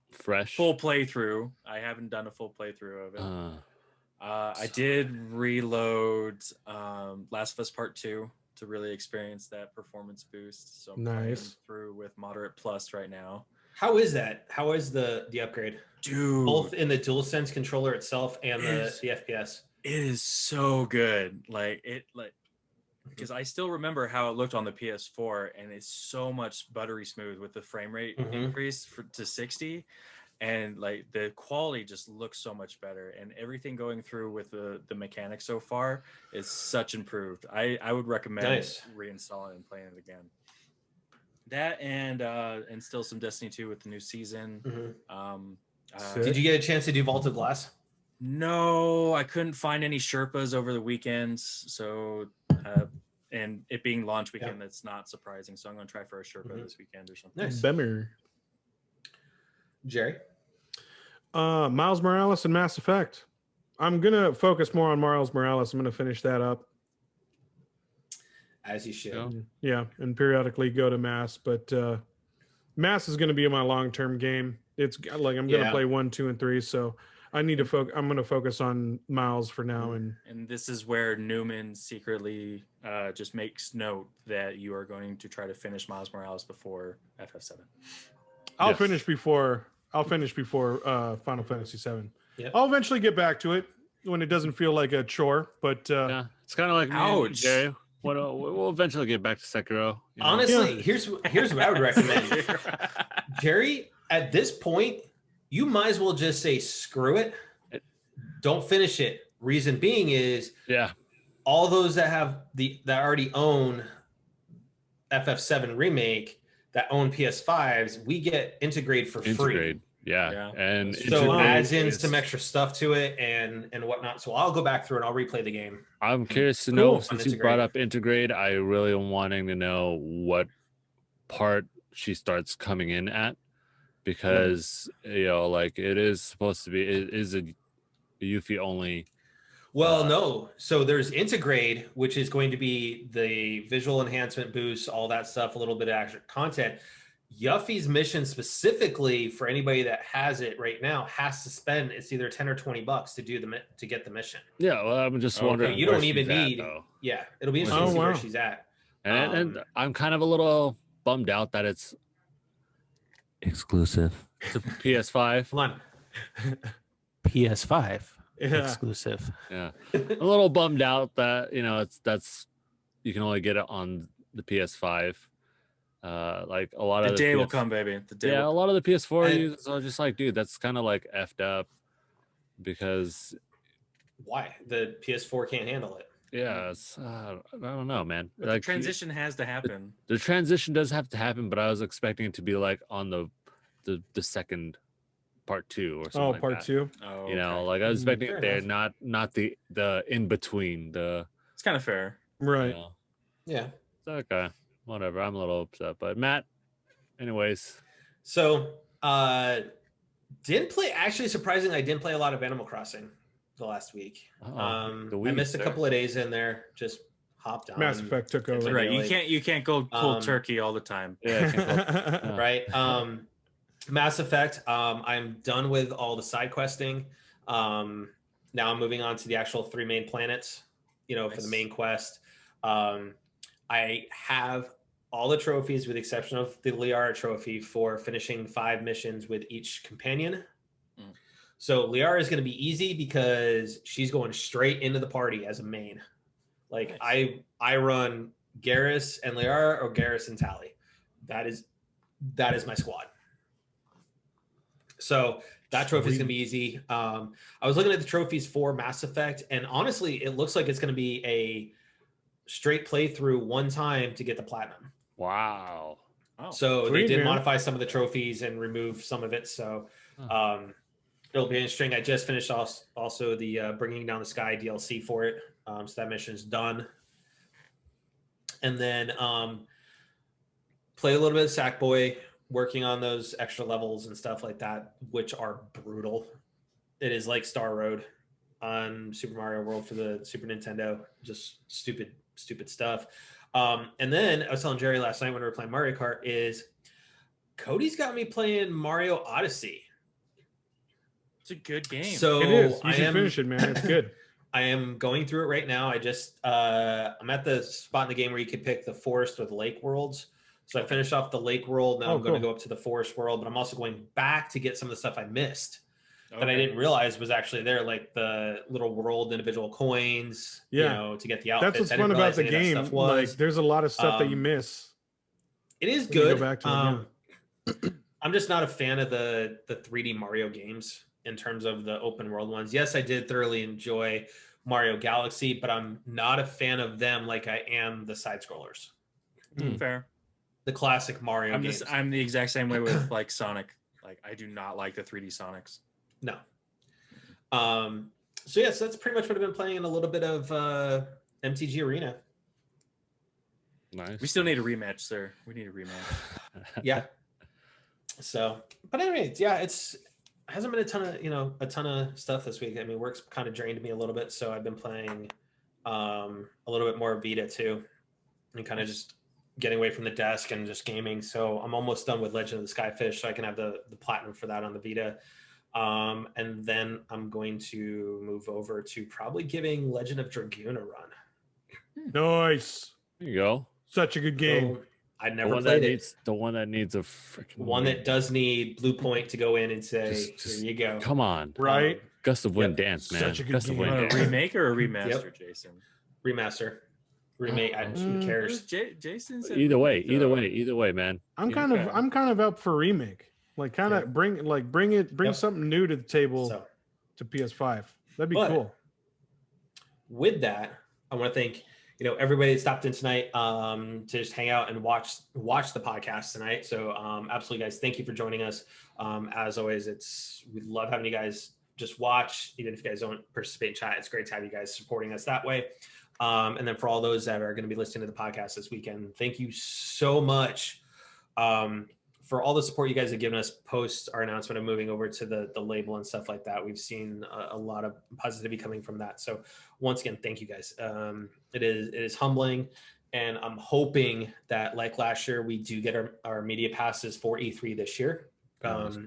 fresh full playthrough. I haven't done a full playthrough of it. I did reload Last of Us Part 2 to really experience that performance boost. So I'm playing through with moderate plus right now. How is that? How is the upgrade? Dude, both in the DualSense controller itself and the FPS. It is so good. Because I still remember how it looked on the PS4, and it's so much buttery smooth with the frame rate increase to 60, and like the quality just looks so much better, and everything going through with the mechanics so far is such improved. I would recommend reinstalling and playing it again. That and still some Destiny 2 with the new season. Did you get a chance to do Vault of Glass? No, I couldn't find any Sherpas over the weekends. So, and it being launch weekend, that's not surprising. So I'm going to try for a Sherpa this weekend or something. Nice. Bummer. Jerry? Miles Morales and Mass Effect. I'm going to focus more on Miles Morales. I'm going to finish that up. As you should. Yeah, and periodically go to Mass. But Mass is going to be my long-term game. It's like I'm going to play 1, 2, and 3. So I need to I'm going to focus on Miles for now. And this is where Newman secretly just makes note that you are going to try to finish Miles Morales before FF7. I'll finish before Final Fantasy 7. Yep. I'll eventually get back to it when it doesn't feel like a chore. But yeah, it's kind of like me, Jerry. We'll eventually get back to Sekiro. You know? Honestly, here's what I would recommend. Jerry, at this point, you might as well just say screw it. Don't finish it. Reason being is all those that already own FF7 remake that own PS5s, we get Integrate for free. Yeah. And so it adds in some extra stuff to it and whatnot. So I'll go back through and I'll replay the game. I'm curious to know, since you brought up Integrate, I really am wanting to know what part she starts coming in at, because like it is supposed to be, it is a Yuffie only. Well, no. So there's Integrate, which is going to be the visual enhancement boost, all that stuff, a little bit of extra content. Yuffie's mission specifically for anybody that has it right now has to spend, it's either 10 or 20 bucks to get the mission. Yeah, well, I'm just wondering. You don't even need. It'll be interesting to see where she's at. And I'm kind of a little bummed out that it's exclusive to PS5. Hold on. PS5 exclusive. Yeah, a little bummed out that you can only get it on the PS5. Like a lot of the day will come, baby. The day. Yeah, a lot of the PS4 users are just like, dude, that's kind of like effed up, because why the PS4 can't handle it. Yeah, it's, I don't know, man. But like, the transition has to happen. The transition does have to happen, but I was expecting it to be like on the second part 2 or something. Part 2. Oh, you know, like I was expecting it there, not the in between. It's kind of fair, right? You know. Yeah. Okay. Whatever. I'm a little upset, but Matt. Anyways. So, surprisingly, I didn't play a lot of Animal Crossing the last week. I missed a couple of days in there. Just hopped on. Mass Effect took over. Right. You can't go cold turkey all the time. Yeah. Right. Mass Effect. I'm done with all the side questing. Now I'm moving on to the actual 3 main planets. For the main quest. I have all the trophies with the exception of the Liara trophy for finishing 5 missions with each companion. So Liara is going to be easy because she's going straight into the party as a main. Like nice. I run Garrus and Liara or Garrus and Tali. That is my squad. So that trophy is going to be easy. I was looking at the trophies for Mass Effect, and honestly, it looks like it's going to be a straight playthrough one time to get the platinum. Wow. So they did modify some of the trophies and remove some of it. So it'll be interesting. I just finished also the Bringing Down the Sky DLC for it. So that mission's done. And then play a little bit of Sackboy, working on those extra levels and stuff like that, which are brutal. It is like Star Road on Super Mario World for the Super Nintendo. Just stupid stuff. And then I was telling Jerry last night when we were playing Mario Kart is Cody's got me playing Mario Odyssey. It's a good game. So it is. You should finish it, man. It's good. I am going through it right now. I just I'm at the spot in the game where you could pick the forest or the lake worlds. So I finished off the lake world, then I'm going to cool. go up to the forest world, but I'm also going back to get some of the stuff I missed that I Okay. didn't realize was actually there, like the little world individual coins, you know, to get the outfits. That's what's I fun didn't about realize the any of that game. stuff was. Like, there's a lot of stuff that you miss. It is when you good. go back to it, I'm just not a fan of the 3D Mario games in terms of the open world ones. Yes, I did thoroughly enjoy Mario Galaxy, but I'm not a fan of them like I am the side scrollers. Fair. The classic Mario games. I'm the exact same way with like Sonic. Like I do not like the 3D Sonics. No. So yes, that's pretty much what I've been playing in a little bit of MTG Arena. Nice. We still need a rematch, sir. We need a rematch. Yeah. So, but anyways, yeah, hasn't been a ton of stuff this week. I mean, work's kind of drained me a little bit, so I've been playing a little bit more Vita too, and kind of just getting away from the desk and just gaming. So I'm almost done with Legend of the Skyfish, so I can have the platinum for that on the Vita. And then I'm going to move over to probably giving Legend of Dragoon a run. Nice. There you go. Such a good game. So I never played it. The one that needs a freaking One that does need Blue Point to go in and say, Just here you go. Come on. Right? Gust of Wind Yep. dance, man. Such a good Gust of game. Wind A dance. remake or a remaster, Yep. Jason? Remaster. Remake. Who cares? Jason said Either way, man. I'm Yeah, kind okay. of I'm kind of up for remake. Like kind of bring Yep. something new to the table So to PS5. That'd be But- cool. with that, I want to thank everybody that stopped in tonight to just hang out and watch the podcast tonight. So absolutely, guys, thank you for joining us. As always, we love having you guys just watch, even if you guys don't participate in chat. It's great to have you guys supporting us that way. And then for all those that are going to be listening to the podcast this weekend, thank you so much for all the support you guys have given us post our announcement of moving over to the label and stuff like that. We've seen a lot of positivity coming from that. So once again, thank you guys. It is humbling, and I'm hoping that like last year, we do get our media passes for E3 this year. Crossed.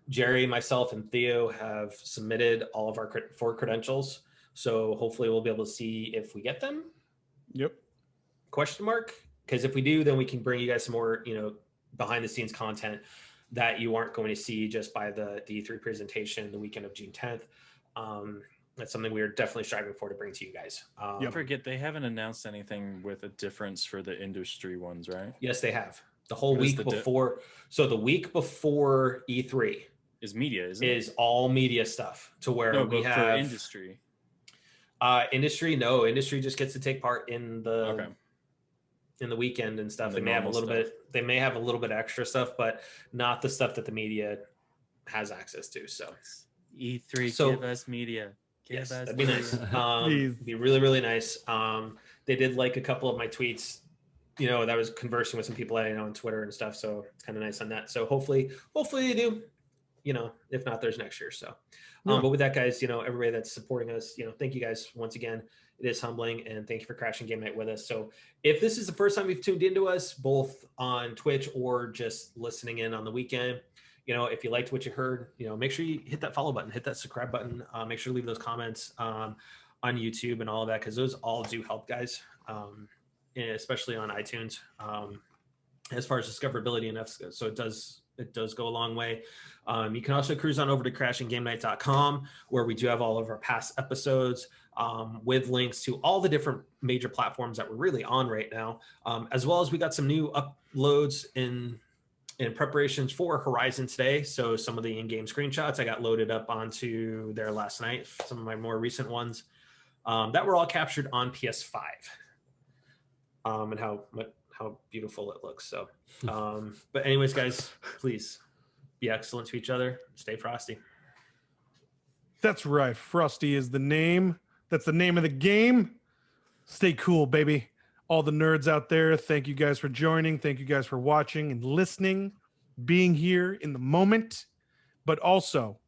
Jerry, myself, and Theo have submitted all of our four credentials. So hopefully we'll be able to see if we get them. Yep. Question mark? Because if we do, then we can bring you guys some more, behind the scenes content that you aren't going to see just by the E3 presentation the weekend of June 10th. That's something we're definitely striving for to bring to you guys. I forget they haven't announced anything with a difference for the industry ones, right? Yes, they have. The whole What is week the before. So the week before E3 Is media, isn't it? is all media stuff to where No, we but have for industry. Industry just gets to take part in the Okay. in the weekend and stuff. The They may have a normal little bit. They may have a little bit extra stuff, but not the stuff that the media has access to. So E3, So- give us media. Give yes, us that'd be nice. media. Please. Be really, really nice. They did like a couple of my tweets. That I was conversing with some people I know on Twitter and stuff. So it's kind of nice on that. So hopefully they do. If not, there's next year. So, Yeah. but with that, guys, everybody that's supporting us, thank you guys once again. It is humbling, and thank you for crashing game night with us. So if this is the first time you've tuned into us, both on Twitch or just listening in on the weekend, if you liked what you heard, make sure you hit that follow button, hit that subscribe button, make sure to leave those comments on YouTube and all of that, because those all do help, guys, especially on iTunes, as far as discoverability and stuff. So it does go a long way. You can also cruise on over to crashinggamenight.com, where we do have all of our past episodes with links to all the different major platforms that we're really on right now, as well as we got some new uploads in preparations for Horizon today. So some of the in-game screenshots I got loaded up onto there last night, some of my more recent ones that were all captured on PS5, and how beautiful it looks. So, but anyways, guys, please be excellent to each other. Stay frosty. That's right. Frosty is the name. That's the name of the game. Stay cool, baby. All the nerds out there, thank you guys for joining. Thank you guys for watching and listening, being here in the moment. But also,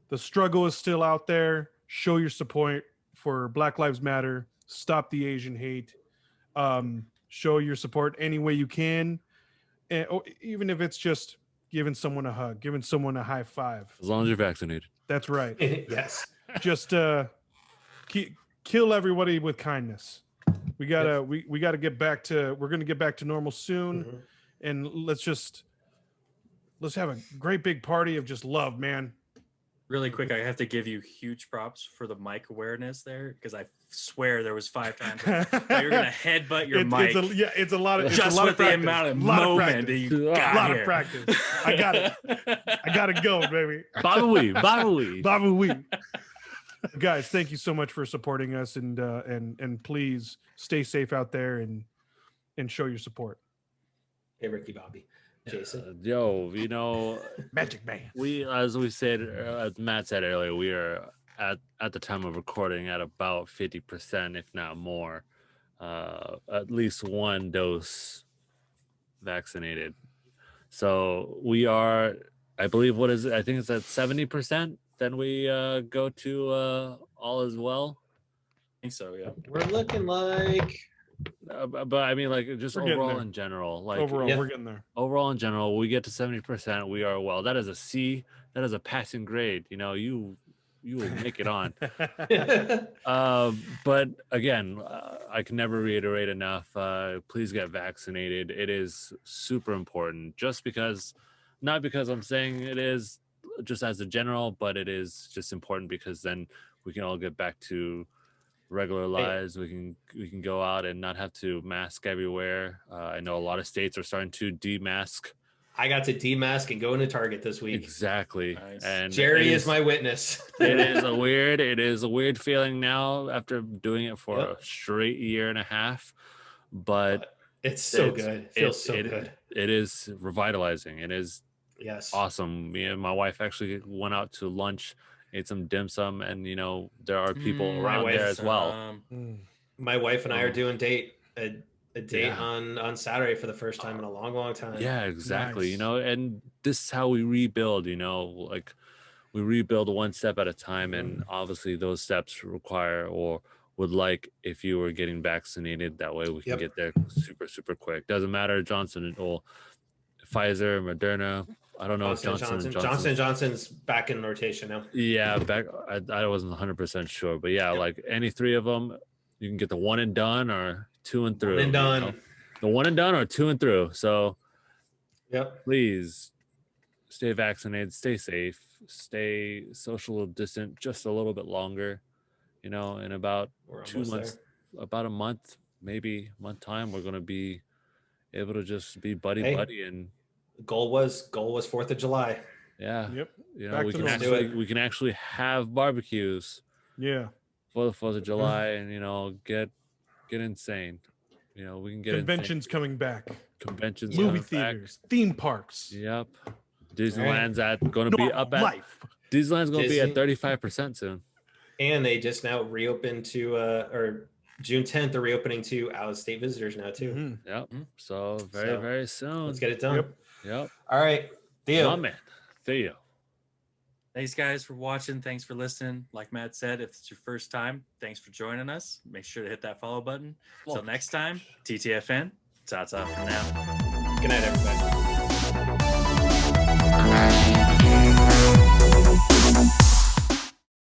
the struggle is still out there. Show your support for Black Lives Matter. Stop the Asian hate. Show your support any way you can. Even if it's just giving someone a hug, giving someone a high five. As long as you're vaccinated. That's right. Yes. Just kill everybody with kindness. We gotta we gotta get back to. We're gonna get back to normal soon, Mhm. and let's have a great big party of just love, man. Really quick, I have to give you huge props for the mic awareness there, because I swear there was 5 times that you're gonna headbutt your mic. It's a lot of Just with the amount of moment that you got a lot here. of practice. I got it. I gotta go, baby. Babu wee. Guys, thank you so much for supporting us, and please stay safe out there and show your support. Hey, Ricky Bobby. Jason. Magic Man. As Matt said earlier, we are at the time of recording at about 50%, if not more, at least one dose vaccinated. So we are, I believe, what is it? I think it's at 70%. Then we go to all is well. I think so, yeah. We're looking like. But I mean, like, just overall in general, like we're getting there. Overall in general, we get to 70%. We are well. That is a C. That is a passing grade. You will make it on. But again, I can never reiterate enough. Please get vaccinated. It is super important. Not because I'm saying it is just as a general, but it is just important because then we can all get back to regular lives. We can go out and not have to mask everywhere. I know a lot of states are starting to demask. I got to demask and go into Target this week. Exactly. Nice. And Jerry is my witness. it is a weird feeling now after doing it for a straight year and a half, but it's so good. It feels so good. It is revitalizing. It is awesome. Me and my wife actually went out to lunch, ate some dim sum, and there are people around there as well. My wife and I are doing a date on Saturday for the first time in a long time. Yeah, exactly. Nice. And this is how we rebuild. Like we rebuild one step at a time, and obviously those steps require or would like if you were getting vaccinated. That way we can get there super quick. Doesn't matter Johnson or Pfizer, Moderna. I don't know if Johnson & Johnson's back in rotation now. Yeah, I wasn't 100% sure, but like any 3 of them, you can get the one and done or 2 and through. One and done. The one and done or 2 and through. So, please stay vaccinated, stay safe, stay social distant just a little bit longer. In about 2 months, about a month, maybe month time, we're gonna be able to just be buddy and. Goal was 4th of July. Yeah. Yep. We can actually have barbecues. Yeah. For the 4th of July and get insane. We can get conventions coming back. Conventions, movie theaters, theme parks. Yep. Disneyland's going to be up at Disneyland's going to be at 35% soon. And they just now reopened to or June 10th, they're reopening to out-of-state visitors now too. Mm-hmm. Yep. So very soon. Let's get it done. Yep. All right, Theo. My man, Theo. Thanks, guys, for watching. Thanks for listening. Like Matt said, if it's your first time, thanks for joining us. Make sure to hit that follow button. Until next time, TTFN. Ta-ta for now. Good night, everybody.